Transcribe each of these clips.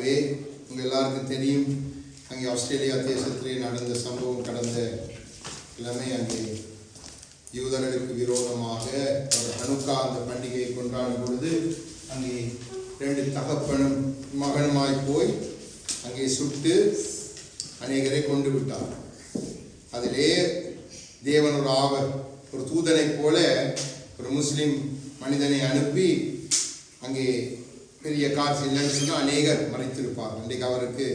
ஆகவே உங்கள் எல்லாருக்கும் தெரியும், அங்கே ஆஸ்திரேலியா தேசத்திலே நடந்த சம்பவம் கடந்த கிழமை அங்கே யூதர்களுக்கு விரோதமாக ஒரு ஹனுக்கா அந்த பண்டிகையை கொண்டாடும் பொழுது அங்கே 2 தகப்பனும் மகனுமாய் போய் அங்கே சுட்டு அநேகரை கொண்டு விட்டார். அதிலே தேவன் ஒரு தூதனை போல ஒரு முஸ்லிம் மனிதனை அனுப்பி அங்கே பெரிய காட்சி இல்லைன்னு சொன்னால் அநேகர் மறைத்திருப்பார். இன்றைக்கு அவருக்கு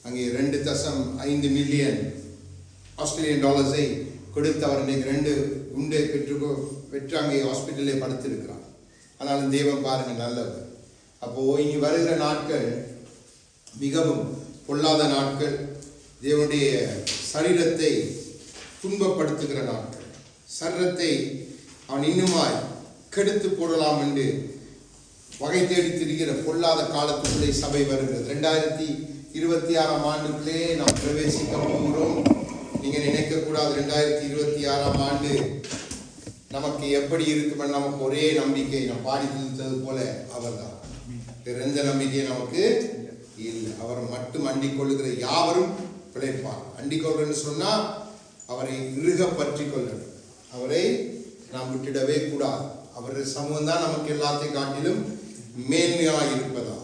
அங்கே 2.5 மில்லியன் ஆஸ்திரேலியன் டாலர்ஸை கொடுத்து அவர் இன்றைக்கு 2 உண்டை பெற்று அங்கே ஹாஸ்பிட்டலே படுத்திருக்கிறார். ஆனாலும் தேவன் பாருங்கள் நல்லவர். அப்போது இனி வருகிற நாட்கள் மிகவும் பொல்லாத நாட்கள், தேவனுடைய சரீரத்தை துன்பப்படுத்துகிற நாட்கள், சரீரத்தை அவன் இன்னுமாய் கெடுத்து போடலாம் என்று வகை தேடி திரிகிற பொல்லாத காலத்துக்குள்ளே சபை வருகிறது. 2026ஆம் ஆண்டுக்குள்ளே நாம் பிரவேசிக்க போகிறோம். நீங்கள் நினைக்கக்கூடாது 2026ஆம் ஆண்டு நமக்கு எப்படி இருக்குமென்னு நமக்கு ஒரே நம்பிக்கை, நாம் பாடி தந்தது போல அவர் தான். வேறு எந்த நம்பிக்கையும் நமக்கு இல்லை. அவரை மட்டும் அண்டிக் கொள்ளுகிற யாவரும் பிழைப்பார். அண்டிக் கொள்றன்னு சொன்னால் அவரை இறுக பற்றி கொள்ளணும். அவரை நாம் விட்டுடவே கூடாது. அவருடைய சமூகம் தான் நமக்கு எல்லாத்தையும் காட்டிலும் மேன்மையாக இருப்பதா.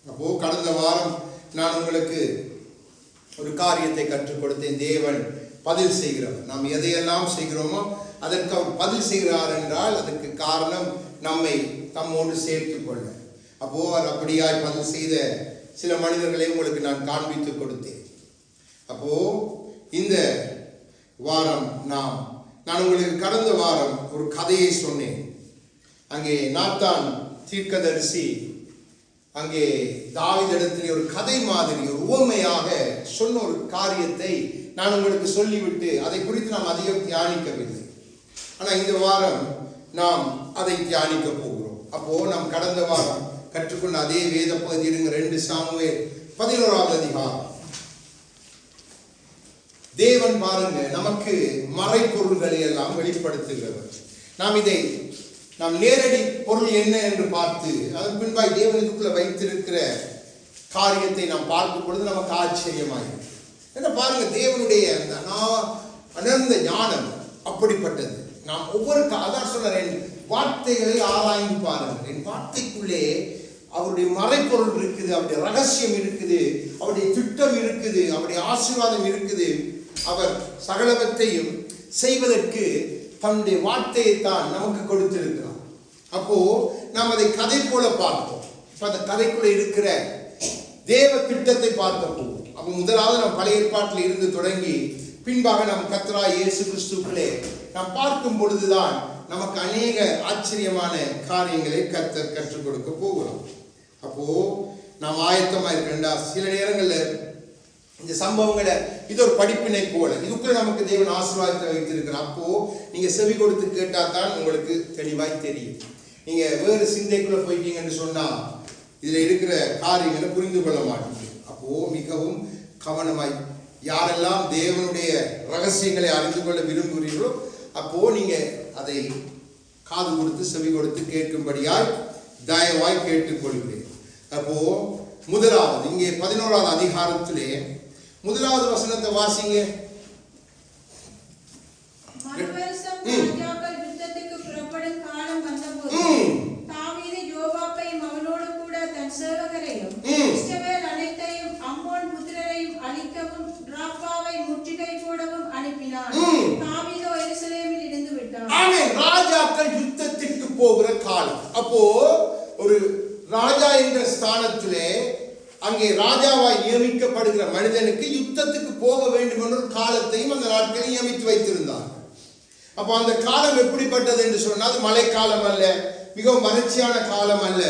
அப்போது கடந்த வாரம் நான் உங்களுக்கு ஒரு காரியத்தை கற்றுக் கொடுத்தேன். தேவன் பதில் செய்கிறவர். நாம் எதையெல்லாம் செய்கிறோமோ அதற்கு அவர் பதில் செய்கிறார் என்றால் அதற்கு காரணம் நம்மை தம்மோடு சேர்த்து கொள்ள. அப்போது அவர் அப்படியாய் பதில் செய்த சில மனிதர்களை உங்களுக்கு நான் காண்பித்து கொடுத்தேன். அப்போது இந்த வாரம் நான் உங்களுக்கு கடந்த வாரம் ஒரு கதையை சொன்னேன். அங்கே நாத்தான் தீர்க்கதரிசி அங்கே தாவீதிடத்தில் ஒரு கதை மாதிரி ஒரு உவமையாக சொன்ன ஒரு காரியத்தை நான் உங்களுக்கு சொல்லிவிட்டு அதை குறித்து நாம் அதிகம் தியானிக்கவில்லை. ஆனால் இந்த வாரம் நாம் அதை தியானிக்க போகிறோம். அப்போது நாம் கடந்த வாரம் கற்றுக்கொண்ட அதே வேத பகுதி 2 சாமுவேல் 11ஆம் அதிகாரம். தேவன் பாருங்க நமக்கு மறைப்பொருள்களை எல்லாம் வெளிப்படுத்துகிறவர். நாம் நேரடி பொருள் என்ன என்று பார்த்து அதன் பின்பாய் தேவனுக்குள்ள வைத்திருக்கிற காரியத்தை நாம் பார்க்கும் பொழுது நமக்கு ஆச்சரியமாயிருக்கு. என்ன பாருங்க, தேவனுடைய அனந்த ஞானம் அப்படிப்பட்டது. நாம் ஒவ்வொரு அதான் சொல்றேன், வார்த்தைகளை ஆராய்ந்து பாருங்கள். என் வார்த்தைக்குள்ளே அவருடைய மறைப்பொருள் இருக்குது, அவருடைய ரகசியம் இருக்குது, அவருடைய திட்டம் இருக்குது, அவருடைய ஆசீர்வாதம் இருக்குது. அவர் சகலவற்றையும் செய்வதற்கு தன்னுடைய வார்த்தையை தான் நமக்கு கொடுத்திருக்கிறார். அப்போ நாம் அதை கதை போல பார்த்தோம். அந்த கதைக்குள்ள இருக்கிற தேவ திட்டத்தை பார்க்க போவோம். அப்போ முதலாவது நாம் பழைய ஏற்பாட்டில் இருந்து தொடங்கி பின்பாக நாம் கர்த்தராகிய இயேசு கிறிஸ்துவுக்குள்ளே நாம் பார்க்கும் பொழுதுதான் நமக்கு அநேக ஆச்சரியமான காரியங்களை கர்த்தர் கற்றுக் கொடுக்க போகிறோம். அப்போ நாம் ஆயத்தமாக இருக்கின்றா. சில நேரங்களில் இந்த சம்பவங்களை இது ஒரு படிப்பினை போல இதுக்குள்ள நமக்கு தேவன் ஆசீர்வாதத்தை வைத்திருக்கிறார். அப்போ நீங்க செவி கொடுத்து கேட்டால் தான் உங்களுக்கு தெளிவாய் தெரியும். நீங்க வேறு சிந்தைக்குள்ள போயிட்டீங்கன்னு சொன்னா இதுல இருக்கிற காரியங்களை புரிந்து கொள்ள மாட்டீங்க. அப்போ மிகவும் கவனமாய் யாரெல்லாம் தேவனுடைய ரகசியங்களை அறிந்து கொள்ள விரும்புகிறீர்களோ அப்போ நீங்க அதை காது கொடுத்து செவி கொடுத்து கேட்கும்படியாய் தயவாய் கேட்டுக்கொள்கிறேன். அப்போ முதலாவது இங்கே 11ஆவது அதிகாரத்திலே முதலாவது வசனத்தை வாசிங்க. ராஜாக்கள் யுத்தத்திற்கு போகிற காலம். அப்போ ஒரு ராஜா என்ற ஸ்தானத்திலே அங்கே ராஜாவாய் நியமிக்கப்படுகிற மனிதனுக்கு யுத்தத்துக்கு போக வேண்டும் என்ற ஒரு காலத்தையும் அந்த நாட்களில் நியமித்து வைத்திருந்தார். அப்போ அந்த காலம் எப்படிப்பட்டது என்று சொன்னால் அது மழைக்காலம் அல்ல, மிகவும் வறட்சியான காலம் அல்ல.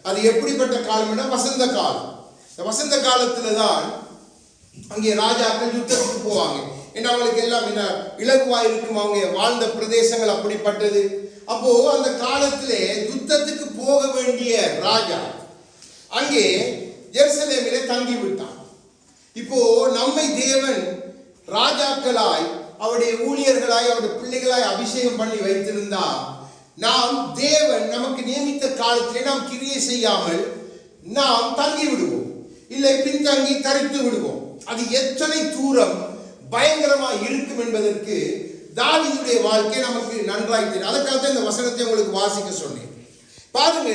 அது எப்படிப்பட்ட காலம் என்ற வசந்த காலம். இந்த வசந்த காலத்துல தான் அங்கே ராஜாக்கள் யுத்தத்துக்கு போவாங்க. ஏன்னா அவங்களுக்கு எல்லாம் என்ன இலகுவாய் இருக்கும், அவங்க வாழ்ந்த பிரதேசங்கள் அப்படிப்பட்டது. அப்போ அந்த காலத்திலே யுத்தத்துக்கு போக வேண்டிய ராஜா அங்கே எருசலேமிலே தங்கி விட்டான். இப்போ நம்மை தேவன் ராஜாக்களாய் அவருடைய ஊழியர்களாய் அவருடைய பிள்ளைகளாய் அபிஷேகம் பண்ணி வைத்திருந்தா நாம் தேவன் நமக்கு நியமித்த காலத்திலே நாம் கிரியை செய்யாமல் நாம் தங்கி விடுவோம். இல்லை, பின்தங்கி தரித்து விடுவோம். அது எத்தனை தூரம் பயங்கரமாக இருக்கும் என்பதற்கு தாவீதுடைய வாழ்க்கை நமக்கு நன்றாய் தெரியும். அதற்காக இந்த வசனத்தை உங்களுக்கு வாசிக்க சொன்னேன். பாருங்க,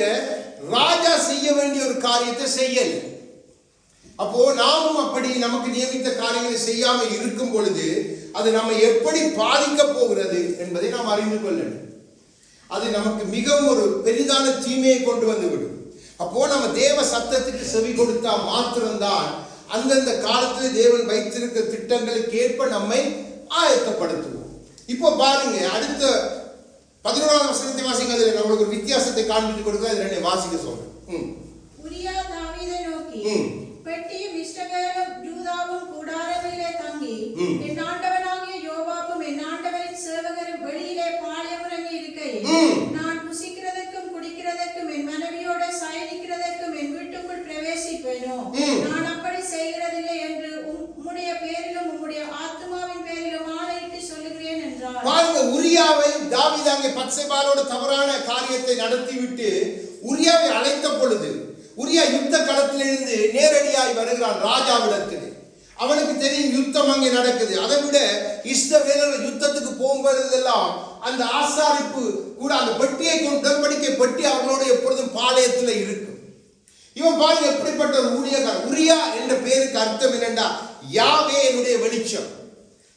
ராஜா செய்ய வேண்டிய ஒரு காரியத்தை செய்யல. அப்போ நாமும் அப்படி நமக்கு நியமித்த காரியங்களை செய்யாமல் இருக்கும் பொழுது அது நம்ம எப்படி பாதிக்க போகிறது என்பதை நாம் அறிந்து கொள்ளணும். அது நமக்கு மிகவும் ஒரு பெரிதான தீமையை கொண்டு வந்து விடும். அப்போ நம்ம தேவ சத்தத்துக்கு செவி கொடுத்தா மாத்திரம்தான் அந்தந்த காலத்தில் தேவன் வைத்திருக்கிற திட்டங்களுக்கு ஏற்ப நம்மை ஆயத்தப்படுத்துவோம். இப்போ பாருங்க, அடுத்த 11ஆம் வசனத்தை வாசிங்க. அதில் நம்மளுக்கு ஒரு வித்தியாசத்தை காண்பித்து கொடுக்க அது ரெண்டை வாசிக்க சொல்றேன். உரியா தாவீதை நோக்கி, பெட்டியும் இஸ்ரவேலும் யூதாவும் கூடாரங்களிலே தங்கி, என் ஆண்டவனாகிய யோவாபும் என் ஆண்டவரின் சேவகரும் வெளியிலே பாளையமுறங்கி இருக்கையில், நான் புசிக்கிறதற்கும் குடிக்கிறதற்கும் என் மனைவியோட சயனிக்கிறதற்கும் என் வீட்டுக்குள் பிரவேசிப்பேனோ? நான் அப்படி செய்கிறதில்லை என்று உம்முடைய பேரிலும் உம்முடைய ஆத்துமாவின் பேரிலும் ஆணையிட்டு சொல்லுகிறேன் என்றார். பாருங்க, உரியாவை தாவீது அங்கே பத்சேபாளோடு தவறான காரியத்தை நடத்திவிட்டு உரியாவை அழைத்த பொழுது உரியா யுத்த களத்திலிருந்து நேரடியாய் வருகிறான் ராஜாவிடத்தில். அவனுக்கு தெரியும் யுத்தம் அங்கே நடக்குது. அதை விட இஸ்ரவேலர்கள் யுத்தத்துக்கு போகும்போதெல்லாம் அந்த ஆசாரிப்பு கூட அந்த பெட்டியை கொண்டு உடன்படிக்கை பெட்டி அவர்களோட எப்பொழுதும் பாளையத்தில் இருக்கும். இவன் பாருங்க எப்படிப்பட்ட ஒரு ஊழியக்காரன். உரியா என்ற பேருக்கு அர்த்தம் என்னண்டா, யாவே என்னுடைய வெளிச்சம்.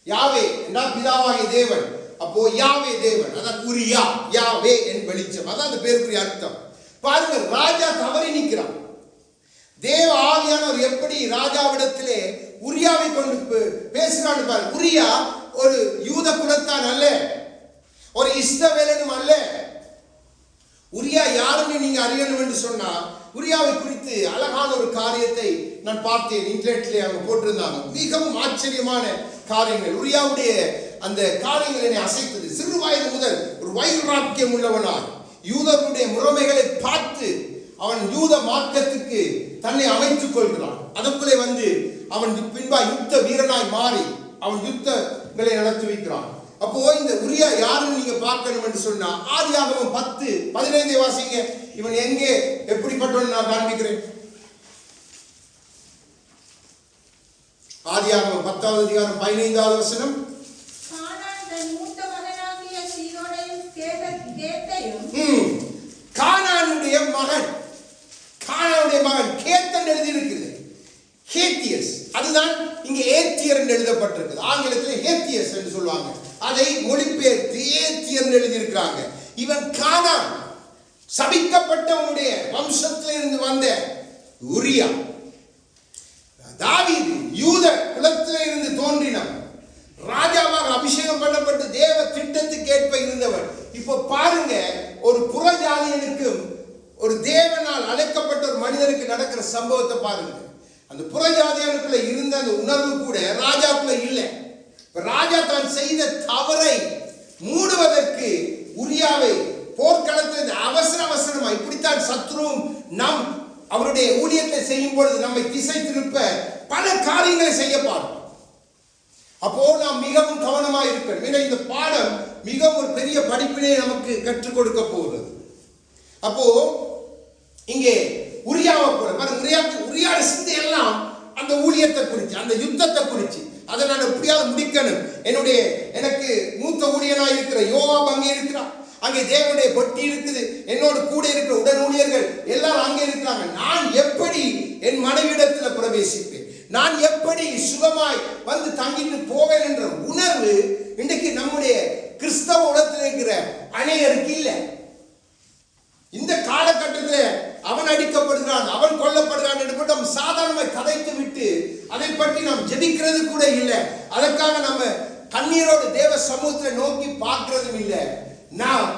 யாவே என்றால் பிதாவாகிய தேவன். அப்போ யாவே தேவன், அதான் உரியா, யாவே என் வெளிச்சம், அதான் அந்த பேருக்குரிய அர்த்தம். பாருங்க, ராஜா தவறி நிற்கிறான். தேவ ஆவியானவர் எப்படி ராஜாவிடத்திலே உரியாவை கொண்டு பேசுகிறான்னு பாருங்க. உரியா ஒரு யூத குலத்தான் அல்ல, ஒரு இஸ்ரவேலனும் அல்ல. உரியா யாருன்னு நீங்க அறியணும் என்று சொன்னா, உரியாவை குறித்து அழகான ஒரு காரியத்தை நான் பார்த்தேன். இன்டர்நெட்ல அவங்க போட்டிருந்தாங்க. மிகவும் ஆச்சரியமான காரியங்கள். உரியாவுடைய அந்த காரியங்கள் என்னை அசைத்தது. சிறு வயது முதல் ஒரு வைராக்கியம் உள்ளவனாய் யூதர்களுடைய முறைமைகளை பார்த்து அவன் யூத மார்க்கத்துக்கு தன்னை அமைத்துக் கொள்கிறான். அதற்குள்ளே வந்து அவன் பின்பா யுத்த வீரனாய் மாறி அவன் யுத்தங்களை நடத்தி வைக்கிறான். அப்போ இந்த உரியா யாருன்னு நீங்க பார்க்கணும் என்று சொன்னா, ஆதியாகமம் 10:15 வாசிங்க. இவன் எங்கே எப்படிப்பட்டவன் நான் காண்பிக்கிறேன். ஆதியாகமம் 10வது அதிகாரம் 15வது வசனம். கானானுடைய மகன் கேத்தன் எழுதி இருக்குது. ஹேத்தியஸ், அதுதான் இங்க ஏத்தியர் என்று எழுதப்பட்டிருக்குது. ஆங்கிலத்தில் ஹேத்தியஸ் என்று சொல்லுவாங்க. அதை மொழிபெயர்த்து ஏத்தியர் எழுதி இருக்கிறாங்க. இவன் கானான், சபிக்கப்பட்டவனுடைய வம்சத்தில் இருந்து வந்த உரியா. தாவீது யூத குலத்தில் இருந்து தோன்றினவன், ராஜாவாக அபிஷேகம் பண்ணப்பட்டு தேவ திட்டத்துக்கு ஏற்ப இருந்தவர். இப்போ பாருங்க, ஒரு புறஜாதியனுக்கும் ஒரு தேவனால் அழைக்கப்பட்ட ஒரு மனிதனுக்கு நடக்கிற சம்பவத்தை பாருங்க. அந்த புறஜாதியனுக்குள்ள இருந்த அந்த உணர்வு கூட ராஜாக்குள்ள இல்லை. ராஜா தான் செய்த தவறை மூடுவதற்கு உரியாவை போர்க்களத்தில் அவசரமா, இப்படித்தான் சத்ருவும் நம் அவருடைய ஊழியத்தை செய்யும் பொழுது நம்மை திசை திருப்ப பல காரியங்களை செய்ய பார்ப்போம். அப்போ நாம் மிகவும் கவனமாக இருக்கணும். ஏன்னா இந்த பாடம் மிகவும் ஒரு பெரிய படிப்பினை நமக்கு கற்றுக் கொடுக்க போகிறது. அப்போ இங்கே உரியாவை போல உரியாட சிந்தை எல்லாம் அந்த ஊழியத்தை குறித்து, அந்த யுத்தத்தை குறித்து, அதை நான் எப்படியாவது முடிக்கணும். எனக்கு மூத்த ஊழியனா இருக்கிற யோவாப் அங்கே இருக்கிறான். அங்கே தேவனுடைய பொட்டி இருக்குது. என்னோடு கூட இருக்கிற உடன் ஊழியர்கள் எல்லாரும் அங்கே இருக்கிறாங்க. நான் எப்படி என் மனைவிடத்தில் பிரவேசிப்பேன், நான் எப்படி சுகமாய் வந்து தங்கிட்டு போவேன் என்ற உணர்வு இன்றைக்கு நம்முடைய கிறிஸ்தவ உலகத்தில் இருக்கிற அநேகருக்கு இல்லை. இந்த காலகட்டத்தில் அவன் அடிக்கப்படுகிறான், அவன் கொல்லப்படுகிறான் என்று நாம் சாதாரணமாக கதைத்து விட்டு அதை பற்றி நாம் ஜெபிக்கிறது கூட இல்லை. அதற்காக நம்ம கண்ணீரோடு தேவ சமூகத்தை நோக்கி பார்க்கிறதும் இல்லை. நான்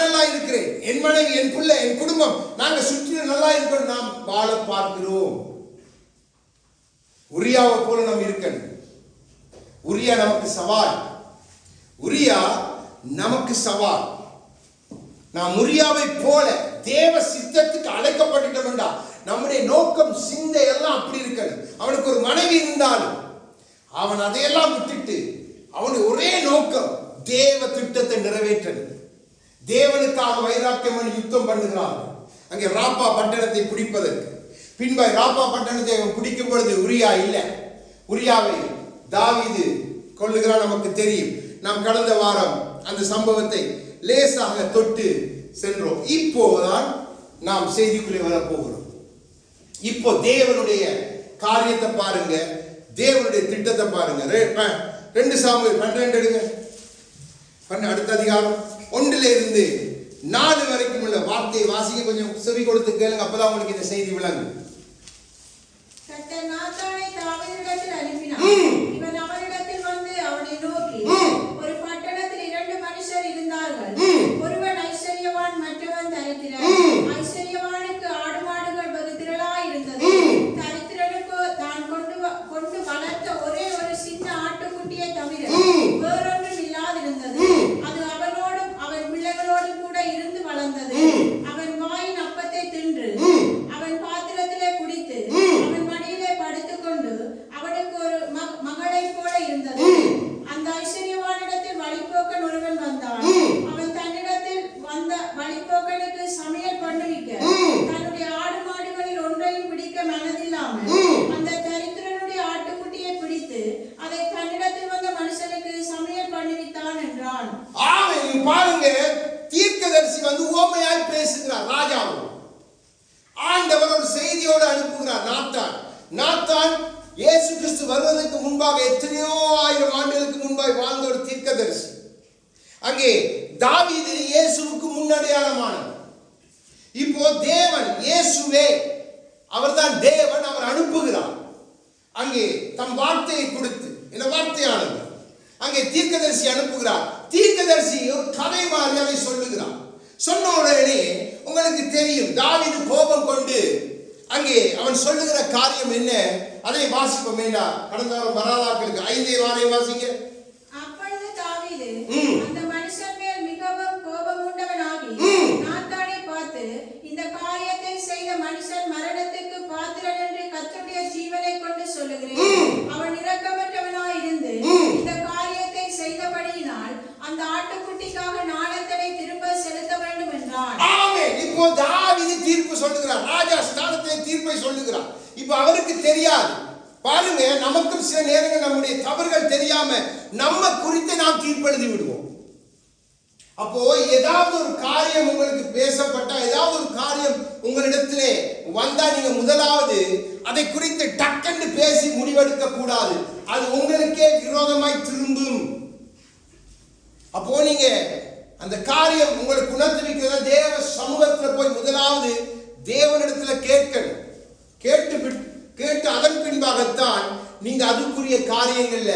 நல்லா இருக்கிறேன், என் மனைவி, என் பிள்ளை, என் குடும்பம், நாங்கள் சுற்றி நல்லா இருக்கிறோம், நாம் வாழ பார்க்கிறோம். உரியாவை போல நாம் இருக்கணும். உரியா நமக்கு சவால். உரியா நமக்கு சவால். நாம் உரியாவை போல தேவ சித்தத்துக்கு அழைக்கப்பட்டுட்டோம் என்றால் நம்முடைய நோக்கம், சிந்தை எல்லாம் அப்படி இருக்கணும். அவனுக்கு ஒரு மனைவி இருந்தாலும் அவன் அதையெல்லாம் விட்டுட்டு அவனுடைய ஒரே நோக்கம் தேவ திட்டத்தை நிறைவேற்றணும். தேவனுக்காக வைராக்கியம் யுத்தம் பண்ணுகிறார்கள் அங்கே ராப்பா பட்டணத்தை பிடிப்பதற்கு. பின்பாய் ராப்பா பட்டணத்தை அவன் பிடிக்கும் பொழுது உரியா இல்லை, உரியாவை தாவீது கொள்ளுகிறான். நமக்கு தெரியும். நாம் கடந்த வாரம் அந்த சம்பவத்தை லேசாக தொட்டு சென்றோம். இப்போதான் நாம் செய்திக்குள்ளே வரப்போகிறோம். இப்போ தேவனுடைய காரியத்தை பாருங்க, தேவனுடைய திட்டத்தை பாருங்க. 2 சாமுவேல் 12 எடுங்க. அடுத்த அதிகாரம் 1 - 4 வரைக்கும் உள்ள வார்த்தையை வாசிக்க கொஞ்சம் செவி கொடுத்து கேளுங்க. அப்பதான் உங்களுக்கு இந்த செய்தி விளங்கும். கர்த்தர் நாத்தானை தாவீதினிடத்தில் அனுப்பினார். இவன் அவனிடத்தில் வந்து அவனை நோக்கி, ஒரு பட்டணத்தில் 2 மனுஷர் இருந்தார்கள். ஒருவன் ஐஸ்வர்யவான், மற்றவன் தரித்திரன். ஐஸ்வர்யவானுக்கு ஆடு மாடுகள் வெகு திரளாய் இருந்தது. தரித்திரனுக்கு தான் கொண்டு வளர்த்த ஒரே ஒரு சின்ன ஆட்டுக்குட்டியை தவிர வேறொன்றும் இல்லாதிருந்தது. அது அவனோடும் அவன் பிள்ளைகளோடும் கூட இருந்து வளர்ந்தது. அவன் வாயின் அப்பத்தை தின்று அவன் பாத்திரத்திலே குடித்து அவன் மடியிலே படுத்துக்கொண்டு அவனுக்கு ஒரு மகளை போல இருந்தது. அந்த ஐஸ்வர்யவானிடத்தில் வழிபோக்கன் ஒருவன் வந்தான். அவன் தன்னிடத்தில் வந்த வழிபோக்கனுக்கு சமையல் பண்ணுவிக்க தன்னுடைய ஆடு மாடுகளில் ஒன்றையும் பிடிக்க மனதில்லாமல் அந்த தரித்திரனுடைய ஆட்டுக்குட்டியை பிடித்து அதை தன்னிடத்தில் வந்த மனுஷனுக்கு சமையல் பண்ணுவித்தான் என்றான். பாருங்க, தீர்க்கதரிசி வந்து உவமையாய் பேசுகிறார். ராஜாவும் ஆண்டவர் ஒரு செய்தியோடு அனுப்புகிறார். நாத்தான் இயேசு கிறிஸ்து வருவதற்கு முன்பாக எத்தனையோ ஆயிரம் ஆண்டுகளுக்கு முன்பாக வாழ்ந்த ஒரு தீர்க்கதரிசி. அங்கே தாவீது இயேசுவுக்கு முன்னடையாளமானவர். இப்போ தேவன் இயேசுவே அவர்தான் தேவன், அவர் அனுப்புகிறார். அங்கே தம் வார்த்தையை கொடுத்து, இந்த வார்த்தையானது அங்கே தீர்க்கதரிசி அனுப்புகிறார். தீர்க்கதரிசி ஒரு கதை மாதிரி அதை சொல்லுகிறார். சொன்ன உடனே உங்களுக்கு தெரியும், தாவீது கோபம் கொண்டு அங்கே அவன் சொல்லுகிற காரியம் என்ன, அதை வாசிப்போம் வேண்டாம். கடந்த வாரம் வராதாக்களுக்கு 5 வாரம் வாசிங்க. அப்பொழுது தாவீது அந்த மனுஷன் மேல் மிகவும் கோபம் உண்டவனாகி நாத்தானை பார்த்து, இந்த காரியத்தை செய்த மனுஷன் மரணத்துக்கு பாத்திரன் என்று கர்த்தருடைய ஜீவனை கொண்டு சொல்லுகிறேன். அவன் இரக்கமற்றவனாய் இருந்து இந்த காரியத்தை செய்தபடியினால் அந்த ஆட்டுக்குட்டிக்காக நாணத்தனை திரும்ப செலுத்த வேண்டும் என்றான். ஆமென். இப்போ தாவீது தீர்ப்பு சொல்லுகிறார். ராஜா ஸ்தானத்தை தீர்ப்பை சொல்லுகிறார். இப்போ அவருக்கு தெரியாது. பாருங்க, நமக்கும் சில நேரங்கள் நம்முடைய தவறுகள் தெரியாம நம்ம குறித்து நாம் தீர்ப்பெழுதி விடுவோம். அப்போ ஏதாவது ஒரு காரியம் உங்களுக்கு பேசப்பட்டா, ஏதாவது ஒரு காரியம் உங்களிடத்திலே வந்தா, நீங்க முதலாவது அதை குறித்து டக்கென்று பேசி முடிவெடுக்க கூடாது. அது உங்களுக்கே விரோதமாய் திரும்பும். அப்போ நீங்க அந்த காரியம் உங்களுக்கு உணர்த்திருக்கிறத தேவ சமூகத்தில் போய் முதலாவது தேவனிடத்துல கேட்கணும். கேட்டு அதன் பின்பாகத்தான் நீங்க அதுக்குரிய காரியங்கள்ல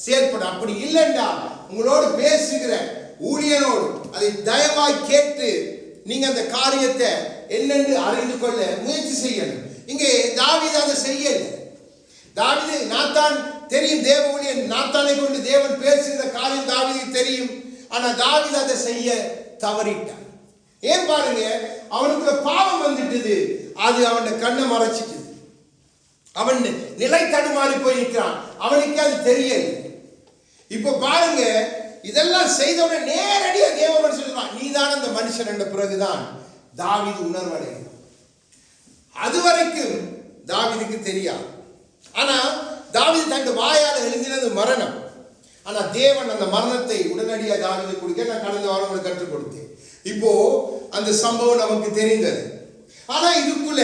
செயல்படும். அப்படி இல்லைன்னா உங்களோடு பேசுகிற ஊழியனோடு அதை தயவாய் கேட்டு நீங்க அந்த காரியத்தை என்னென்று அறிந்து கொள்ள முயற்சி செய்யணும். இங்கே தாவீது அதை செய்யல. தாவீது நாத்தான் தெரியும், தேவ ஊழியன் நாத்தானை கொண்டு தேவன் பேசுகிற காரியம் தாவீதுக்கு தெரியும். ஆனா தாவீது அதை செய்ய தவறிட்டான். ஏன் பாருங்க, அவனுக்கு பாவம் வந்துட்டது. அது அவன் கண்ணை மறைச்சிட்டு அவன் நிலை தடுமாறி போய் நிற்கிறான். அவனுக்கு அது தெரியல. இப்ப பாருங்க, இதெல்லாம் செய்தவுடனே நேரடியாக தேவன் சொல்றான், நீதான் அந்த மனுஷன் என்ற பிறகுதான் தாவீது உணர்வடைகிறான். அதுவரைக்கும் தாவீதுக்கு தெரியாது. ஆனா தாவீது தன் வாயால் எழுதினது மரணம். ஆனா தேவன் அந்த மரணத்தை உடனடியாக தாவீது கொடுக்க நான் கடந்த வாரம் உங்களுக்கு கற்றுக் கொடுத்தேன். இப்போ அந்த சம்பவம் நமக்கு தெரிந்தது. ஆனா இதுக்குள்ள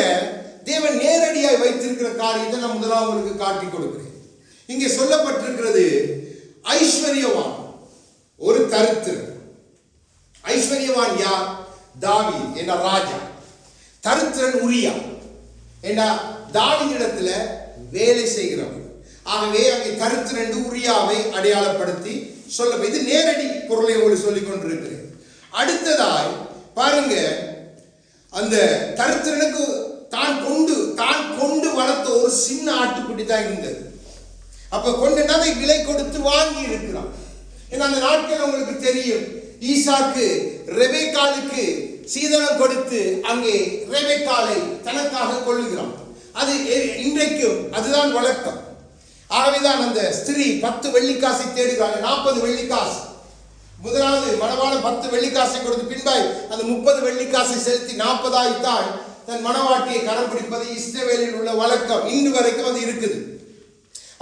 தேவன் நேரடியாக வைத்திருக்கிற காரியத்தை நான் முதலாவது உங்களுக்கு காட்டி கொடுக்கிறேன். இங்கே சொல்லப்பட்டிருக்கிறது, ஐஸ்வர்யவான் ஒரு தரித்திரன். ஐஸ்வர்யவான் யார்? தாவீது என்ற ராஜா. தரித்திரன் உரியா என்ற தாவீதிடத்துல வேலை செய்கிறவன். ஆகவே அங்கே தரித்திரன் உரியாவை அடையாளப்படுத்தி சொல்ல, இது நேரடி பொருளை உங்களுக்கு சொல்லிக் கொண்டிருக்கிறேன். அடுத்ததாய் பாருங்க, அந்த தரித்திரனுக்கு தான் கொண்டு வளர்த்த ஒரு சின்ன ஆட்டுக்குட்டி தான் இருந்தது. அப்ப கொண்டுனா அதை விலை கொடுத்து வாங்கி இருக்கிறான். ஏன்னா அந்த நாட்கள் உங்களுக்கு தெரியும், ஈசாக்கு ரெபெக்காளுக்கு சீதனம் கொடுத்து அங்கே ரெபெக்காளை தனக்காக கொள்ளுகிறான். அது இன்றைக்கும் அதுதான் வழக்கம். ஆகவேதான் அந்த ஸ்திரீ 10 வெள்ளிக்காசை தேடுகிறாங்க. 40 வெள்ளிக்காசு முதலாவது மணவாளன் 10 வெள்ளிக்காசை கொடுத்து பின்பாய் அந்த 30 வெள்ளிக்காசை செலுத்தி 40 ஆயித்தான் தன் மனவாட்டியை கரம் பிடிப்பது இஸ்ரவேலில் உள்ள வழக்கம் இன்று வரைக்கும் அது இருக்குது.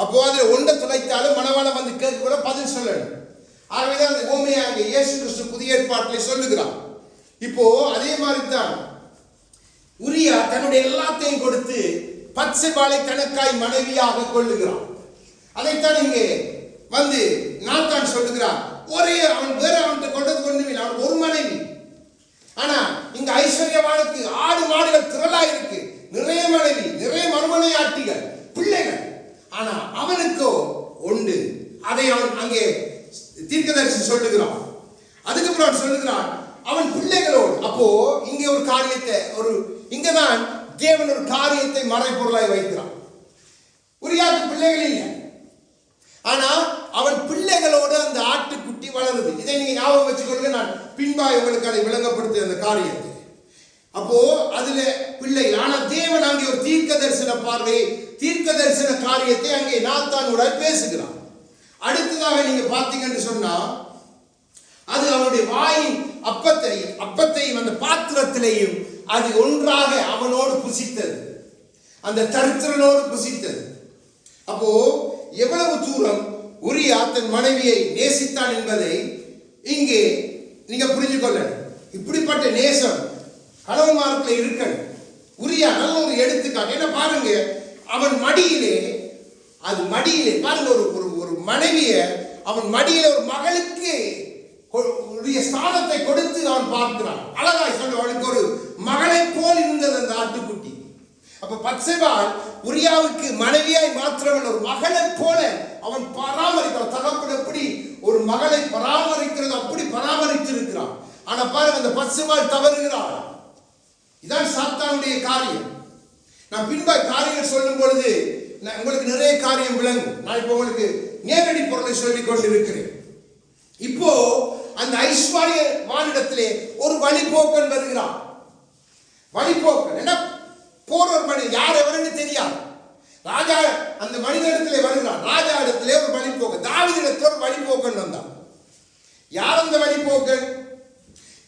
அப்போ அதுல ஒன்றை துளைத்தாலும் மணவாளன் வந்து கேட்க பதில் சொல்லணும். ஆகவேதான் அந்த ஓமையை அங்கே இயேசு கிறிஸ்து புதிய ஏற்பாட்டிலே சொல்லுகிறான். இப்போ அதே மாதிரி தான் உரியா தன்னுடைய எல்லாத்தையும் கொடுத்து பத்சேபாளை தனக்காய் மனைவியாக கொள்ளுகிறான். அதைத்தான் இங்கே வந்து நாத்தான் சொல்லுகிறான். ஒரே அவன் வேற அவன்கிட்ட கொண்டது ஒண்ணுமே, அவன் ஒரு மனைவி. ஆனா இங்க ஐஸ்வர்யவானுக்கு ஆடு மாடுகள் திரளா இருக்கு, நிறைய மனைவி, நிறைய மறுமனையாட்டிகள், பிள்ளைகள். ஆனா அவனுக்கோ உண்டு. அதை அவன் அங்கே தீர்க்கதரிசி சொல்லுகிறான். அதுக்கப்புறம் அவன் சொல்லுகிறான் அவன் பிள்ளைகளோடு. அப்போ இங்கே ஒரு காரியத்தை இங்கதான் தேவன் ஒரு காரியத்தை மறைபொருளாய் வைக்கிறான். உரியாக்கு பிள்ளைகள் இல்லை, ஆனா அவன் பிள்ளைகளோடு அந்த ஆட்டுக்குட்டி வளருது. இதை நீங்க ஞாபகம் வச்சுக்கொள்ளுங்க. நான் பின்பாய் உங்களுக்கு அதை விளங்கப்படுத்த அந்த காரியத்தை. அப்போ அதுல பிள்ளைகள், ஆனா தேவன் அங்கே ஒரு தீர்க்க தரிசன பார்வையை, தீர்க்க தரிசன காரியத்தை அங்கே நாத்தானோட பேசுகிறான். அடுத்ததாக நீங்க பார்த்தீங்கன்னு சொன்னா அது அவனுடைய வாயின் அப்பத்தையும் அந்த பாத்திரத்திலேயும் அது ஒன்றாக அவனோடு புசித்தது, அந்த தரித்திரனோடு புசித்தது. அப்போ எவ்வளவு தூரம் உரியா தன் மனைவியை நேசித்தான் என்பதை இங்கே நீங்க புரிஞ்சு கொள்ளணும். இப்படிப்பட்ட நேசம் கணவன்மார்க்குள்ள இருக்கணும். உரியா நல்ல ஒரு எடுத்துக்காட்டு. என்ன பாருங்க, அவன் மடியிலே பாருங்க ஒரு மனைவிய அவன் மடியில ஒரு மகளுக்கு ஸ்தானத்தை கொடுத்து அவன் பார்க்கிறான். அழகாய் சொல்ல, அவனுக்கு ஒரு மகளை போல் இருந்தது அந்த ஆட்டுக்குட்டி. அப்ப பத்சேபாள் உரியாவுக்கு மனைவியாய் மாத்திரமல்ல, ஒரு மகளை போல அவன் பராமரிக்கிறான். தகப்பன் எப்படி ஒரு மகளை பராமரிக்கிறது அப்படி பராமரித்திருக்கிறான். ஆனா பாருங்க, அந்த பத்சேபாள் தவறுகிறாள். இதான் சாத்தானுடைய காரியம். நான் பின்பாய் காரியங்கள் சொல்லும் பொழுது உங்களுக்கு நிறைய காரியம் விளங்கும். நான் இப்போ உங்களுக்கு நேரடி பொருளை சொல்லிக் கொண்டிருக்கிறேன். இப்போ அந்த ஐஸ்வர்யவானிடத்திலே ஒரு வழிபோக்கன் வருகிறான். வழிபோக்கன் என்ன, போற ஒரு மனிதன், யார் எவருன்னு தெரியாது. ராஜா அந்த மனிதனிடத்திலே வருகிறான். ராஜா இடத்திலே ஒரு வழிபோக்கன், தாவீதிடத்திலே ஒரு வழிபோக்கன் வந்தான். யார் அந்த வழிபோக்கன்?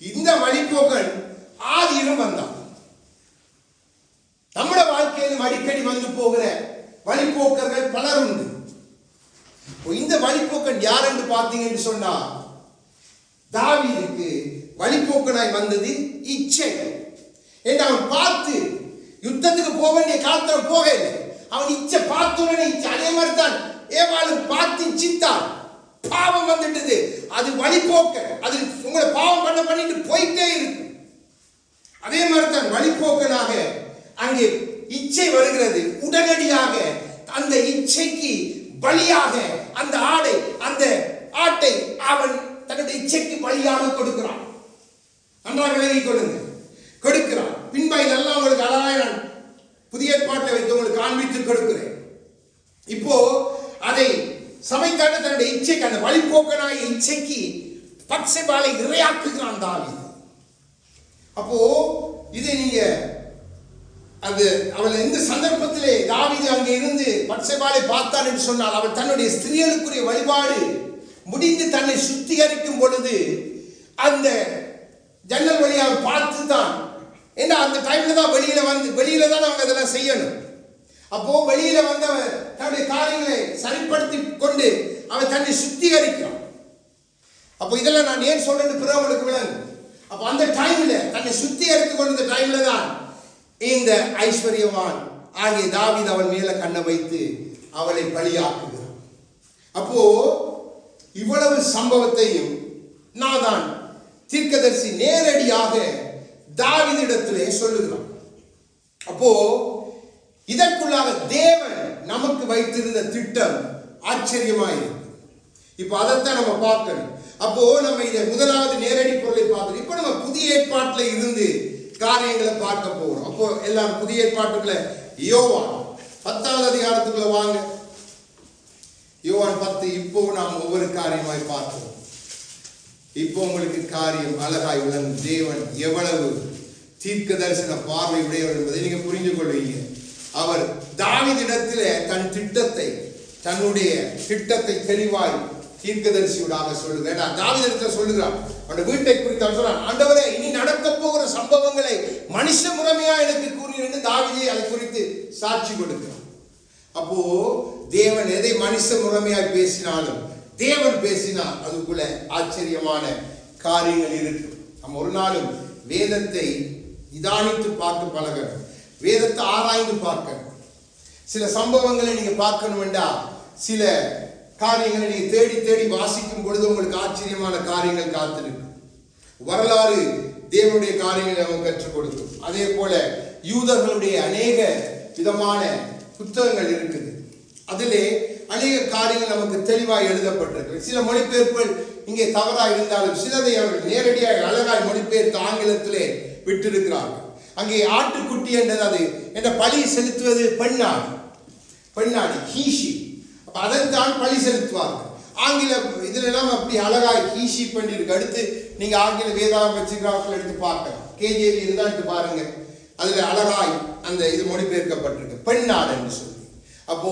இந்த வழிபோக்கன் ஆதியிலும் வந்தான். நம்முடைய வாழ்க்கையிலும் அடிக்கடி வந்து போகிற வழிபோக்கர்கள் பலர் உண்டு. இந்த வழிபோக்கன் யார் என்று பார்த்தீங்கன்னு சொன்னா, தாவீதுக்கு வழிபோக்கனாய் வந்தது இச்சை. என்று அவன் பார்த்து யுத்தத்துக்கு போக வேண்டிய காலத்தில் போக இல்லை. அவன் இச்சை பார்த்துடனே இச்சை. அதே மாதிரி தான் ஏவாளும் பார்த்து சித்தான். பாவம் வந்துட்டது, அது வழிபோக்க. அது உங்களை பாவம் பண்ணிட்டு போயிட்டே இருக்கு. அதே மாதிரி தான் வழிபோக்கனாக அங்கே இச்சை வருகிறது. உடனடியாக அந்த இச்சைக்கு பலியாக அந்த ஆட்டை அவன் தன்னுடைய இச்சைக்கு பலியாக கொடுக்கிறான். நன்றாக விளங்கிக் கொள்ளுங்க, கொடுக்கிறான். பின்பாய் நல்லா உங்களுக்கு அழகாக நான் புதிய ஏற்பாட்டில் வைத்து உங்களுக்கு காண்பித்து கொடுக்கிறேன். இப்போ அதை சமைத்தான தன்னுடைய இச்சைக்கு, அந்த வழிபோக்கனாய இச்சைக்கு பத்சேபாளை இரையாக்குகிறான் தாவீது. அப்போ இதை நீங்க அவள் எந்த சந்தர்ப்பத்திலே தாவீது அங்கே இருந்து பத்சேபாளை பார்த்தான் என்று சொன்னால், அவள் தன்னுடைய ஸ்திரீகளுக்குரிய வழிபாடு முடிந்து தன்னை சுத்திகரிக்கும் பொழுது அந்த ஜன்னல் வழியாக பார்த்து தான், ஏன்னா அந்த டைம்ல தான் வெளியில தான் அவங்க அதெல்லாம் செய்யணும். அப்போ வெளியில வந்து அவன் தன்னுடைய காரியங்களை சரிப்படுத்தி கொண்டு அவன் தன்னை சுத்திகரிக்கிறான். அப்போ இதெல்லாம் நான் ஏன் சொல்றேன்னு பிறகு அவளுக்கு விளங்கும். அப்போ அந்த டைம்ல தன்னை சுத்திகரித்து கொண்ட டைம்ல தான் இந்த ஐஸ்வர்யவான் ஆகிய தாவீது அவன் மேல கண்ணை வைத்து அவளை பலியாக்குகிறான். அப்போ இவ்வளவு சம்பவத்தையும் நாதான் தீர்க்கதரிசி நேரடியாக தாவீதிடத்திலே சொல்லுகிறான். அப்போ இதற்குள்ளாக தேவன் நமக்கு வைத்திருந்த திட்டம் ஆச்சரியமாயிருக்கு. இப்போ அதைத்தான் நம்ம பார்க்கணும். அப்போ நம்ம இதை முதலாவது நேரடி பொருளை பார்க்கணும். இப்போ நம்ம புதிய ஏற்பாட்டில் இருந்து காரியங்களை பார்க்க போகிறோம். அப்போ எல்லாரும் புதிய ஏற்பாட்டுக்குள்ள யோவான் 10வது அதிகாரத்துக்குள்ள வாங்க. யோவான் 10. இப்போ நாம் ஒவ்வொரு காரியமாய் பார்க்கிறோம். இப்போ உங்களுக்கு காரியம் அழகாய் விளங்கும். தேவன் எவ்வளவு தீர்க்க தரிசன பார்வை உடையவர் என்பதை நீங்க புரிந்து கொள்வீங்க. அவர் தாவீதிடத்திலே தன்னுடைய திட்டத்தை தெளிவாய் தீர்க்கதரிசியோடாக சொல்லுகிறார். தாவீதிடத்தில் சொல்லுகிறார், அவருடைய வீட்டை குறித்து அவர் சொல்றார், ஆண்டவரே இனி நடக்க போகிற போற சம்பவங்களை மனுஷ முறைமையா எனக்கு கூறினு தாவீது அதை குறித்து சாட்சி கொடுக்கிறார். அப்போ தேவன் எதை மனுஷ முறைமையாய் பேசினாலும் தேவன் பேசினார் அதுக்குள்ள ஆச்சரியமான காரியங்கள் இருக்கு. நம்ம ஒரு நாளும் வேதத்தை நிதானித்து பார்க்க பழகணும், வேதத்தை ஆராய்ந்து பார்க்கணும். சில சம்பவங்களை நீங்க பார்க்கணும்டா சில காரியங்களை நீங்க தேடி தேடி வாசிக்கும் பொழுது உங்களுக்கு ஆச்சரியமான காரியங்கள் காத்திருக்கு. வரலாறு தேவனுடைய காரியங்களை அவங்க கற்றுக் கொடுக்கும். அதே போல யூதர்களுடைய அநேக விதமான புத்தகங்கள் இருக்குது. அதிலே அநேக காரியங்கள் நமக்கு தெளிவாக எழுதப்பட்டிருக்கு. சில மொழிபெயர்ப்புகள் இங்கே தவறாக இருந்தாலும் சிலதை அவர்கள் நேரடியாக அழகாய் மொழிபெயர்த்து ஆங்கிலத்திலே விட்டிருக்கிறார்கள். அங்கே ஆட்டுக்குட்டி என்றது அது என்ற பலி செலுத்துவது பெண்ணாடி ஹீஷி, அதைத்தான் பலி செலுத்துவார்கள். ஆங்கில இதுல எல்லாம் அப்படி அழகாய் ஹீஷி பண்ணிருக்கு. அடுத்து நீங்க ஆங்கில வேதாகம் வச்சுக்கிறார்கள் எடுத்து பார்க்கலாம், கேஜேவி இருந்தா எடுத்து பாருங்க, அதுல அழகாய் அந்த இது மொழிபெயர்க்கப்பட்டிருக்கு பெண்ணாடு என்று சொல்லி. அப்போ